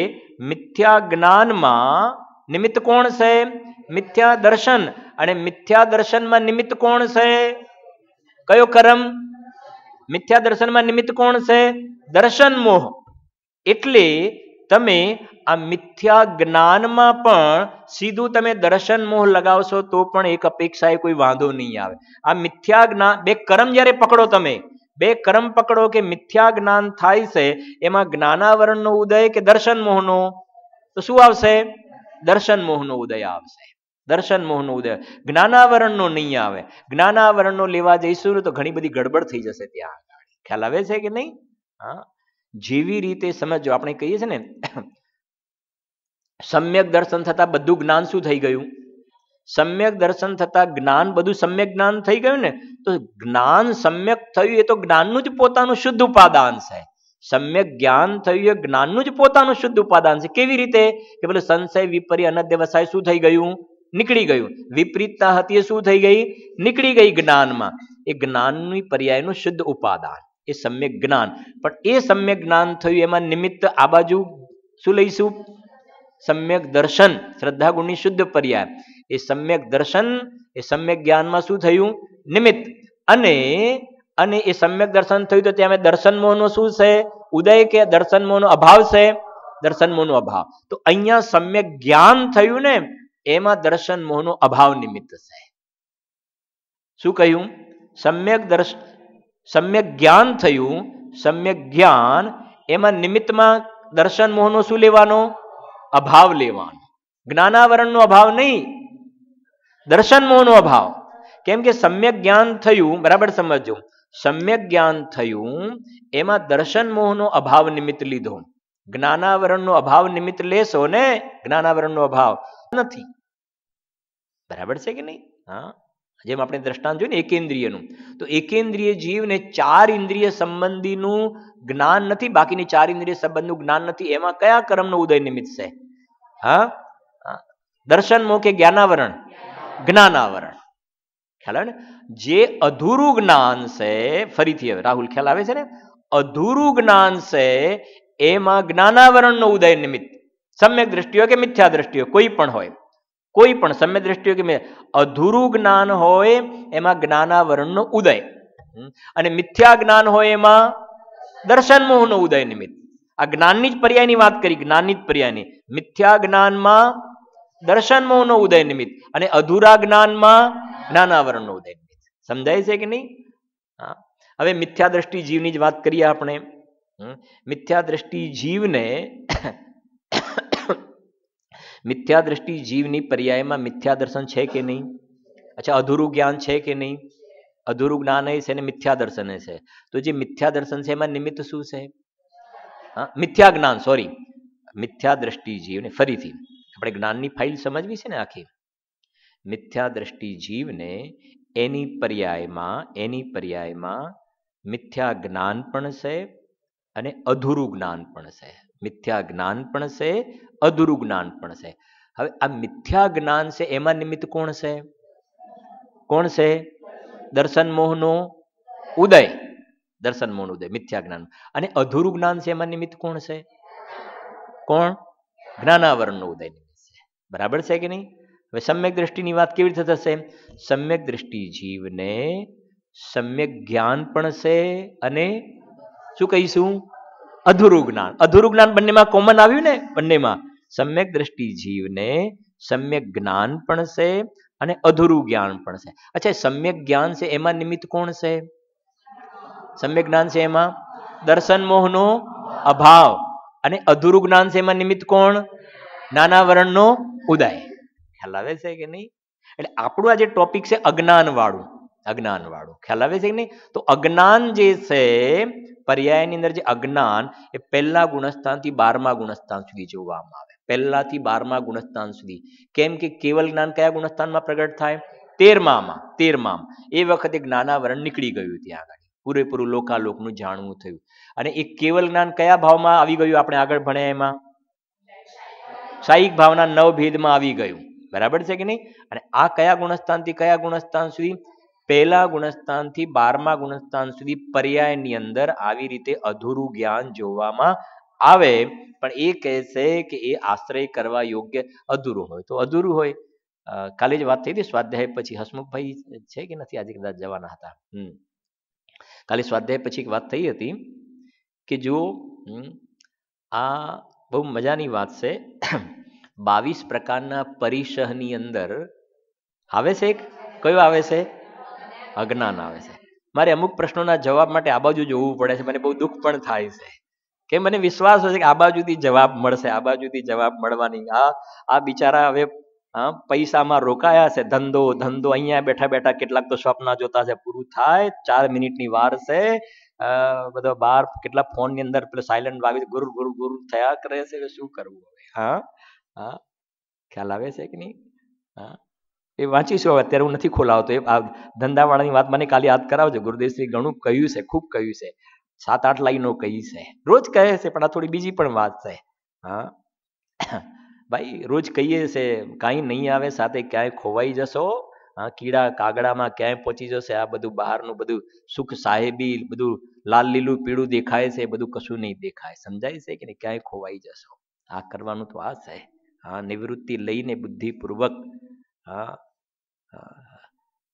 મિથ્યા જ્ઞાનમાં નિમિત્ત કોણ છે? મિથ્યા દર્શન. અને મિથ્યા દર્શનમાં નિમિત્ત કોણ છે? કયો કર્મ? મિથ્યા દર્શનમાં નિમિત્ત કોણ છે? દર્શન મોહ. એટલે તમે આ મિથ્યા જ્ઞાનમાં પણ સીધું તમે દર્શન મોહ લગાવશો તો પણ એક અપેક્ષાએ કોઈ વાંધો નહીં આવે. આ મિથ્યા જ્ઞાન, બે કર્મ જ્યારે પકડો તમે, બે કર્મ પકડો કે મિથ્યા જ્ઞાન થાય છે, એમાં જ્ઞાનાવરણનો ઉદય કે દર્શન મોહનો? તો શું આવશે? દર્શન મોહનો ઉદય આવશે. દર્શન મોહનો ઉદય, જ્ઞાનાવરણનો નહીં આવે. જ્ઞાનાવરણનો લેવા જઈશું તો ઘણી બધી ગડબડ થઈ જશે ત્યાં આગળ. ખ્યાલ આવે છે કે નહીં? હા, જેવી રીતે સમજો, આપણે કહીએ છીએ ને સમ્યક દર્શન થતા બધું જ્ઞાન શું થઈ ગયું? સમ્યક દર્શન થતા જ્ઞાન બધું સમ્યક જ્ઞાન થઈ ગયું ને. તો જ્ઞાન સમ્યક થયું એ તો જ્ઞાનનું જ પોતાનું શુદ્ધ ઉપાદાન છે. સમ્યક જ્ઞાન થયું એ જ્ઞાનનું જ પોતાનું શુદ્ધ ઉપાદાન છે. કેવી રીતે? કે પેલું સંશય વિપર્ય અનદ્યવસાય શું થઈ ગયું? નીકળી ગયું. વિપરીતતા હતી એ શું થઈ ગઈ? નીકળી ગઈ જ્ઞાનમાં. એ જ્ઞાનની પર્યાયનું શુદ્ધ ઉપાદાન એ સમ્યક જ્ઞાન. પણ એ સમ્યક જ્ઞાન થયું એમાં નિમિત્ત આ બાજુ શું લઈશું? સમ્યક દર્શન, શ્રદ્ધા ગુણની શુદ્ધ પર્યાય. એ સમ્યક દર્શન એ સમ્યક જ્ઞાનમાં શું થયું? નિમિત્ત. અને એ સમ્યક દર્શન થયું તો ત્યાં દર્શન મોહનો શું છે? ઉદય કે દર્શન મોહનો અભાવ છે? દર્શન મોહનો અભાવ. તો અહીંયા સમ્યક જ્ઞાન થયું ને, એમાં દર્શન મોહનો અભાવ નિમિત્ત છે. શું કહ્યું? સમ્યક જ્ઞાન થયું, સમ્યક જ્ઞાન, એમાં નિમિત્તમાં દર્શન મોહનો શું લેવાનો? અભાવ લેવાનો. જ્ઞાનાવરણનો અભાવ નહીં, દર્શન મોહનો અભાવ. કેમ કે સમ્યક જ્ઞાન થયું, બરાબર સમજો, સમ્યક જ્ઞાન થયું એમાં દર્શન મોહનો અભાવ નિમિત્ત લીધો. જ્ઞાનાવરણનો અભાવ નિમિત્ત લેશો ને, જ્ઞાનાવરણનો અભાવ નથી. બરાબર છે કે નહીં? હા, જેમ આપણે દ્રષ્ટાંત જોયું ને એકેન્દ્રિયનું, તો એકેન્દ્રિય જીવને 4 ઇન્દ્રિય સંબંધીનું જ્ઞાન નથી, બાકીની 4 ઇન્દ્રિય સંબંધનું જ્ઞાન નથી. એમાં કયા કર્મનો ઉદય નિમિત્ત છે? હા, દર્શન મોહ કે જ્ઞાનાવરણ? જ્ઞાનાવરણ. ખ્યાલ આવે ને? જે અધૂરું જ્ઞાન છે, ફરીથી હવે રાહુલ ખ્યાલ આવે છે ને, અધૂરું જ્ઞાન છે એમાં જ્ઞાનાવરણનો ઉદય નિમિત્ત. સમ્યક દ્રષ્ટિ હોય કે મિથ્યા દ્રષ્ટિ હોય, કોઈ પણ હોય, કોઈ પણ સમ્યક દ્રષ્ટિ હોય કે અધૂરું જ્ઞાન હોય એમાં જ્ઞાનાવરણનો ઉદય, અને મિથ્યા જ્ઞાન હોય એમાં દર્શન મોહનો ઉદય નિમિત્ત. આ જ્ઞાનની જ પર્યાયની વાત કરી, જ્ઞાનની જ પર્યાયની. મિથ્યા જ્ઞાનમાં દર્શન મોહનો ઉદય નિમિત્ત અને અધૂરા જ્ઞાનમાં જ્ઞાનાવરણનો ઉદય નિમિત્ત. સમજાય છે કે નહીં? હા, હવે મિથ્યા દ્રષ્ટિ જીવની જ વાત કરીએ આપણે. મિથ્યા દ્રષ્ટિ જીવને મિથ્યા દ્રષ્ટિ જીવની પર્યાયમાં મિથ્યા દર્શન છે કે નહીં? અચ્છા, અધૂરું જ્ઞાન છે કે નહીં? અધૂરું જ્ઞાન એ છે ને મિથ્યા દર્શન છે. તો જે મિથ્યા દર્શન છે એમાં નિમિત્ત શું છે? હા, મિથ્યા જ્ઞાન, સોરી, મિથ્યા દ્રષ્ટિ જીવને, ફરીથી આપણે જ્ઞાનની ફાઇલ સમજવી છે ને આખી. મિથ્યા દ્રષ્ટિ જીવને એની પર્યાયમાં મિથ્યા જ્ઞાન પણ છે અને અધૂરું જ્ઞાન પણ છે. મિથ્યા જ્ઞાન પણ છે, અધૂરું જ્ઞાન પણ છે. હવે આ મિથ્યા જ્ઞાન છે એમાં નિમિત્ત કોણ છે? કોણ છે? દર્શન મોહનો ઉદય. દર્શન મોહનો ઉદય મિથ્યા જ્ઞાન. અને અધૂરું જ્ઞાન છે એમાં નિમિત્ત કોણ છે? કોણ? જ્ઞાનાવરણનો ઉદય નિમિત્ત છે. બરાબર છે કે નહીં? હવે સમ્યક દ્રષ્ટિની વાત કેવી રીતે થશે? સમ્યક દ્રષ્ટિ જીવને સમ્યક જ્ઞાન પણ છે અને શું કહીશું? અધૂરું જ્ઞાન. અધૂરું જ્ઞાન બંનેમાં કોમન આવ્યું ને, બંનેમાં. સમ્યક દ્રષ્ટિ જીવને સમ્યક જ્ઞાન પણ છે અને અધૂરું જ્ઞાન પણ છે. અચ્છા, સમ્યક જ્ઞાન છે એમાં નિમિત્ત કોણ છે? સમ્યક જ્ઞાન છે એમાં દર્શન મોહનો અભાવ, અને અધૂરું જ્ઞાન છે એમાં નિમિત્ત કોણ? જ્ઞાનાવરણનો ઉદય. ખ્યાલ આવે છે કે નહીં? એટલે આપણું આ જે ટોપિક છે અજ્ઞાન વાળું, ખ્યાલ આવે છે કે નહીં? તો અજ્ઞાન જે છે પર્યાયની અંદર, જે અજ્ઞાન એ પહેલા ગુણસ્થાનથી 12મા ગુણસ્થાન સુધી જોવામાં આવે. પહેલાથી 12મા ગુણસ્થાન સુધી. કેમ કે કેવલ જ્ઞાન કયા ગુણસ્થાનમાં પ્રગટ થાય? 13મા. એ વખતે જ્ઞાનાવરણ નીકળી ગયું, ત્યાં આગળ પૂરેપૂરું લોકાલોકનું જાણવું થયું. અને એ કેવલ જ્ઞાન કયા ભાવમાં આવી ગયું? આપણે આગળ ભણ્યા એમાં સાહિક ભાવના 9 ભેદમાં આવી ગયું. બરાબર છે કે નહીં? અને આ કયા ગુણસ્થાનથી કયા ગુણસ્થાન સુધી? પહેલા ગુણસ્થાનથી 12મા ગુણસ્થાન સુધી પર્યાયની અંદર આવી રીતે અધૂરું જ્ઞાન જોવામાં આવે. પણ એ કહે છે કે એ આશ્રય કરવા યોગ્ય અધૂરું હોય તો અધૂરું હોય. કાલે જ વાત થઈ હતી સ્વાધ્યાય પછી. હસમુખભાઈ છે કે નથી? આજે કદાચ જવાના હતા. કાલે સ્વાધ્યાય પછી એક વાત થઈ હતી કે જો આ બહુ મજાની વાત છે. 22 પ્રકારના પરિશહની અંદર આવે છે, એક કયો આવે છે? અજ્ઞાન આવે છે. મારે અમુક પ્રશ્નોના જવાબ માટે આ બાજુ જોવું પડે છે, મને બહુ દુઃખ પણ થાય છે કે મને વિશ્વાસ હોય છે કે આ બાજુથી જવાબ મળશે, આ બાજુથી જવાબ મળવાની. આ બિચારા હવે પૈસામાં રોકાયા છે, ધંધો ધંધો, અહીંયા બેઠા બેઠા કેટલાક તો સ્વપ્ન જોતા છે, પૂરું થાય 4 મિનિટની વાર છે. બધા બાર કેટલા ફોન ની અંદર પેલો સાયલન્ટ વાગી ગુરુ ગુરુ ગુરુ થયા કરે છે. શું કરવું હવે? હા, ખ્યાલ આવે છે કે નહીં? હા, એ વાંચીશું. હવે અત્યારે હું નથી ખોલાવતો. એ ધંધાવાળાની વાત મને કાલે યાદ કરાવજો. ગુરુદેવશ્રી ઘણું કહ્યું છે, ખૂબ કહ્યું છે, 7-8 લાઈનો કહી છે. રોજ કહે છે, પણ આ થોડી બીજી પણ વાત છે. હા ભાઈ, રોજ કહીએ છે, કાંઈ નહીં આવે સાથે ક્યાંય ખોવાઈ જશો. કીડા કાગડામાં ક્યાંય પહોંચી જશે. આ બધું બહારનું બધું સુખ સાહેબી, બધું લાલ લીલું પીળું દેખાય છે, બધું કશું નહીં દેખાય. સમજાય છે કે નહીં? ક્યાંય ખોવાઈ જશો. આ કરવાનું તો આ છે. નિવૃત્તિ લઈને બુદ્ધિપૂર્વક.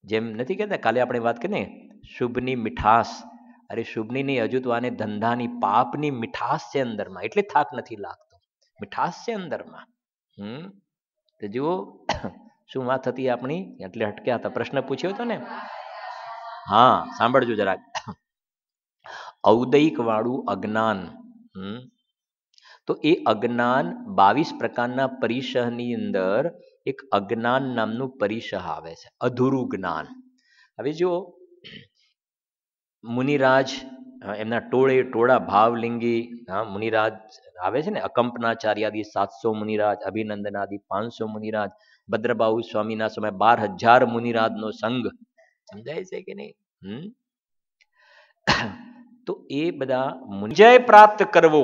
જેમ નથી કહેતા, કાલે આપણે વાત કરીએ શુભની મીઠાશ. અરે શુભની નહીં, હજુ તો આને ધંધાની પાપની મીઠાશ છે અંદરમાં, એટલે થાક નથી લાગતો. મીઠાશ છે અંદરમાં. તો જુઓ શું વાત હતી આપણી, એટલે હટક્યા હતા. પ્રશ્ન પૂછ્યો હતો ને? હા, સાંભળજો જરાક. ઔદૈક વાળું અજ્ઞાન. તો એ અજ્ઞાન 22 પ્રકારના પરિશહની અંદર એક અજ્ઞાન નામનું પરિશહ આવે છે, અધૂરું જ્ઞાન. હવે જો મુનિરાજ એમના ટોળા ભાવલિંગી મુનિરાજ આવે છે ને, અકંપનાચાર્યાદિ 700 મુનિરાજ, અભિનંદનાદિ 500 મુનિરાજ, ભદ્રબાહુ સ્વામીના સમય 12,000 મુનિરાજનો સંઘ. સમજાય છે કે નહીં? તો એ બધા મુનિજય પ્રાપ્ત કરવો.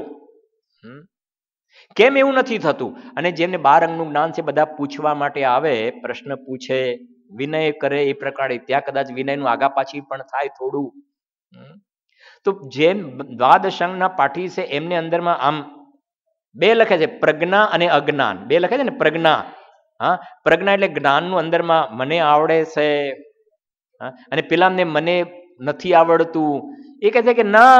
કેમ એવું નથી થતું? અને જેમને 12 અંગનું જ્ઞાન છે, બધા પૂછવા માટે આવે, પ્રશ્ન પૂછે, વિનય કરે એ પ્રકારે. ત્યાં કદાચ વિનયનું આગા પાછી પણ થાય થોડું. તો જેમ દ્વાદશ અંગના પાઠી છે, એમને અંદરમાં આમ 2 લખે છે, પ્રજ્ઞા અને અજ્ઞાન. 2 લખે છે ને, પ્રજ્ઞા. પ્રજ્ઞા એટલે જ્ઞાનનું અંદરમાં મને આવડે છે, અને પેલાને મને નથી આવડતું. એ કહે છે કે ના,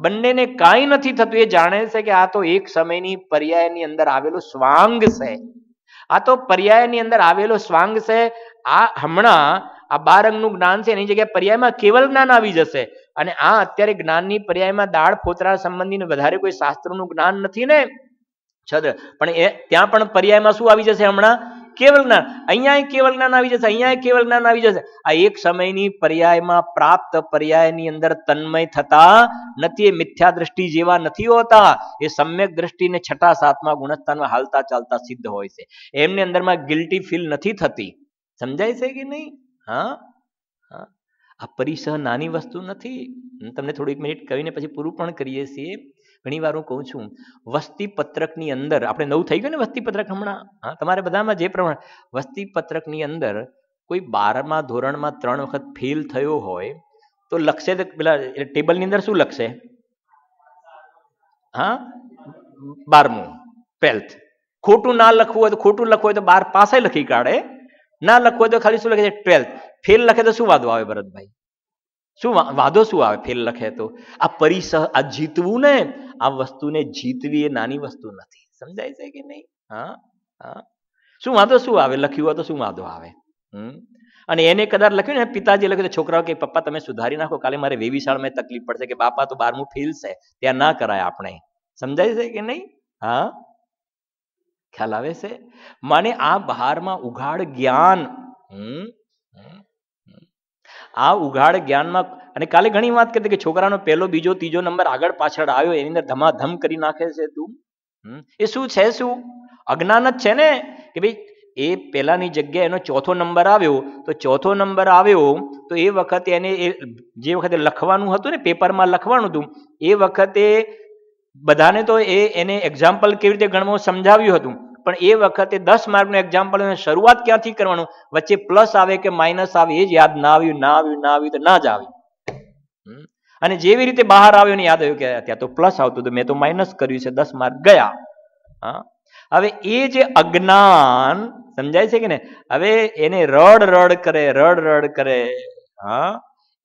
બંનેને કાંઈ નથી થતું. એ જાણે છે કે આ તો એક સમયની પર્યાયની અંદર આવેલો સ્વાંગ છે. આ તો પર્યાયની અંદર આવેલો સ્વાંગ છે. આ હમણાં આ 12 અંગનું જ્ઞાન છે, એની જગ્યાએ પર્યાયમાં કેવલ જ્ઞાન આવી જશે. અને આ અત્યારે જ્ઞાનની પર્યાયમાં દાળ ફોતરા સંબંધીને વધારે કોઈ શાસ્ત્રનું જ્ઞાન નથી ને છત્ર, પણ એ ત્યાં પણ પર્યાયમાં શું આવી જશે? હમણાં કેવલ જ્ઞાન. અહીંયા કેવલ જ્ઞાન આવી જશે, અહીંયા કેવલ જ્ઞાન આવી જશે. આ એક સમયની પર્યાયમાં પ્રાપ્ત પર્યાયની અંદર તન્મય થતા નથી. એ મિથ્યા દ્રષ્ટિ જેવા નથી હોતા. એ સમ્યક દ્રષ્ટિને 6, 7મા ગુણસ્થાનમાં હાલતા ચાલતા સિદ્ધ હોય છે. એમને અંદરમાં ગિલ્ટી ફીલ નથી થતી. સમજાય છે કે નહીં? આ પરિસહ નાની વસ્તુ નથી. તમને થોડીક મિનિટ કહીને પછી પૂરું પણ કરીએ છીએ. ઘણી વાર હું કહું છું, વસ્તી પત્રકની અંદર આપણે નવું થઈ ગયું ને વસ્તી પત્રક હમણાં. તમારે બધામાં જે પ્રમાણે વસ્તી પત્રકની અંદર કોઈ 12મા ધોરણમાં 3 વખત ફેલ થયો હોય તો લખશે, પેલા ટેબલની અંદર શું લખશે? 12મું 12th. ખોટું ના લખવું હોય તો ખોટું લખવું હોય તો 12 પાસે લખી કાઢે. ના લખવું હોય તો ખાલી શું લખે છે? 12th. ફેલ લખે તો શું વાંધો આવે ભરતભાઈ? શું વાંધો શું આવે ફેલ લખે તો? આ પરિસહ, આ જીતવું ને, આ વસ્તુને જીતવી એ નાની વસ્તુ નથી. સમજાય છે કે નહીં? શું વાંધો શું આવે? લખ્યું હોય તો શું વાંધો આવે? અને એને કદાચ લખ્યું ને, પિતાજી લખ્યું તો છોકરાઓ કે પપ્પા તમે સુધારી નાખો, કાલે મારે વેવિશાળમાં તકલીફ પડશે. કે બાપા તો 12મું ફેલ છે, ત્યાં ના કરાય આપણે. સમજાય છે કે નહીં? ખ્યાલ આવે છે? મને આ બહારમાં ઉઘાડ જ્ઞાન, આ ઉઘાડ જ્ઞાનમાં, અને કાલે ઘણી વાત કરતી કે છોકરાનો 1લો, 2જો, 3જો નંબર આગળ પાછળ આવ્યો, એની અંદર ધમાધમ કરી નાખે છે તું. એ શું છે? શું અજ્ઞાન જ છે ને? કે ભાઈ એ પેલાની જગ્યાએ એનો 4થો નંબર આવ્યો, તો 4થો નંબર આવ્યો તો એ વખતે એને જે વખતે લખવાનું હતું ને, પેપરમાં લખવાનું હતું, એ વખતે બધાને તો એને એક્ઝામ્પલ કેવી રીતે ગણવું સમજાવ્યું હતું. પણ એ વખતે 10 માર્કનું એક્ઝામ્પલ, શરૂઆત ક્યાંથી કરવાનું, વચ્ચે પ્લસ આવે કે માઇનસ આવે એ જ યાદ ના આવ્યું તો ના જ આવ્યું. અને જેવી રીતે બહાર આવ્યો ને યાદ આવ્યું કે ત્યાં તો પ્લસ આવતું હતું, મેં તો માઇનસ કર્યું છે, 10 માર્ક ગયા. હવે એ જે અજ્ઞાન, સમજાય છે કે ને? હવે એને રડ કરે.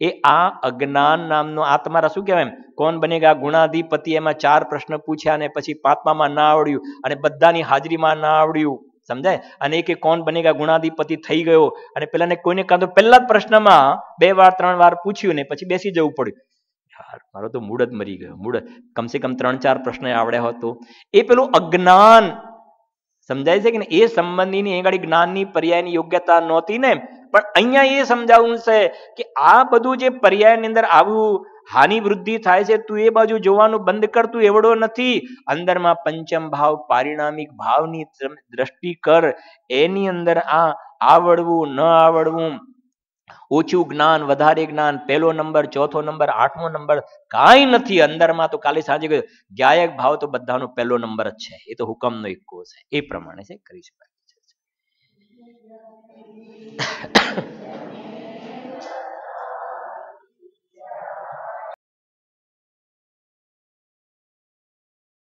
એ આ અજ્ઞાન નામનો આ તમારા શું કહેવાય કોણ બનેગા ગુણાધિપતિ એમાં 4 પ્રશ્ન પૂછ્યા અને પછી પાંચમામાં ના આવડ્યું અને બધાની હાજરીમાં ના આવડ્યું સમજાય અને કે કોણ બનેગા ગુણાધિપતિ થઈ ગયો અને પેલાને કોઈને કાં તો પહેલા જ પ્રશ્નમાં 2 વાર 3 વાર પૂછ્યું ને પછી બેસી જવું પડ્યું યાર મારો તો મૂડ જ મરી ગયો મૂડ કમસે કમ 3-4 પ્રશ્ન આવડ્યા હોત તો એ પેલું અજ્ઞાન સમજાય છે કે એ સંબંધીની એ ગાડી જ્ઞાનની પર્યાયની યોગ્યતા નહોતી ને પણ અહીંયા એ સમજાવવું છે કે આ બધું જે પર્યાયની અંદર આવું હાનિ વૃદ્ધિ થાય છે તું એ બાજુ જોવાનું બંધ કર તું એવડો નથી અંદરમાં પંચમ ભાવ પારિણામિક ભાવની દ્રષ્ટિ કર એની અંદર આ આવડવું ન આવડવું ઓછું જ્ઞાન વધારે જ્ઞાન પહેલો નંબર ચોથો નંબર 8મો નંબર કાંઈ નથી અંદરમાં તો કાલે સાંજે ગાયક ભાવ તો બધાનો પહેલો નંબર જ છે એ તો હુકમનો એકો છે એ પ્રમાણે છે કરી શકાય